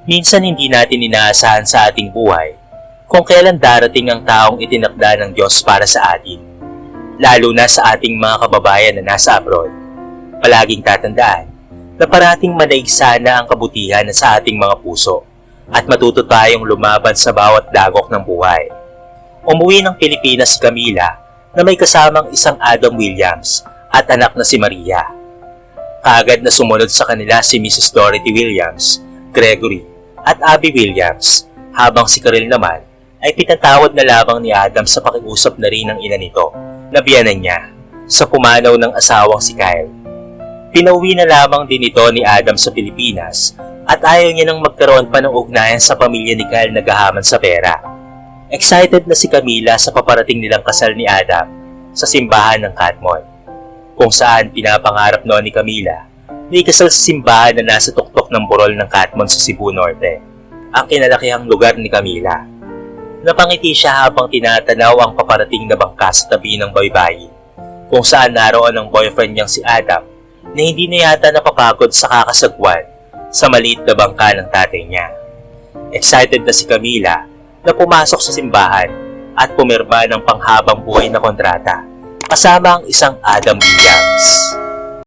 B: Minsan hindi natin inaasahan sa ating buhay kung kailan darating ang taong itinakda ng Diyos para sa atin, lalo na sa ating mga kababayan na nasa abroad. Palaging tatandaan na parating manaig sana ang kabutihan na sa ating mga puso at matuto tayong lumaban sa bawat dagok ng buhay. Umuwi ng Pilipinas si Camila na may kasamang isang Adam Williams at anak na si Maria. Kaagad na sumunod sa kanila si Mrs. Dorothy Williams, Gregory at Abby Williams, habang si Karel naman ay pinatawad na lamang ni Adam sa pakiusap na rin ng ina nito na biyanan niya sa pumanaw ng asawang si Kyle. Pinauwi na lamang din ito ni Adam sa Pilipinas at ayaw niya nang magkaroon pa ng ugnayan sa pamilya ni Kyle na gahaman sa pera. Excited na si Camila sa paparating nilang kasal ni Adam sa simbahan ng Katmon, kung saan pinapangarap noon ni Camila na ikasal sa simbahan na nasa tuktok ng burol ng Katmon sa Cebu Norte, ang kinalakihang lugar ni Camila. Napangiti siya habang tinatanaw ang paparating na bangka sa tabi ng baybayin, kung saan naroon ang boyfriend niyang si Adam na hindi na yata napapagod sa kakasagwan sa maliit na bangka ng tatay niya. Excited na si Camila na pumasok sa simbahan at pumirma ng panghabang buhay na kontrata kasama ang isang Adam Williams.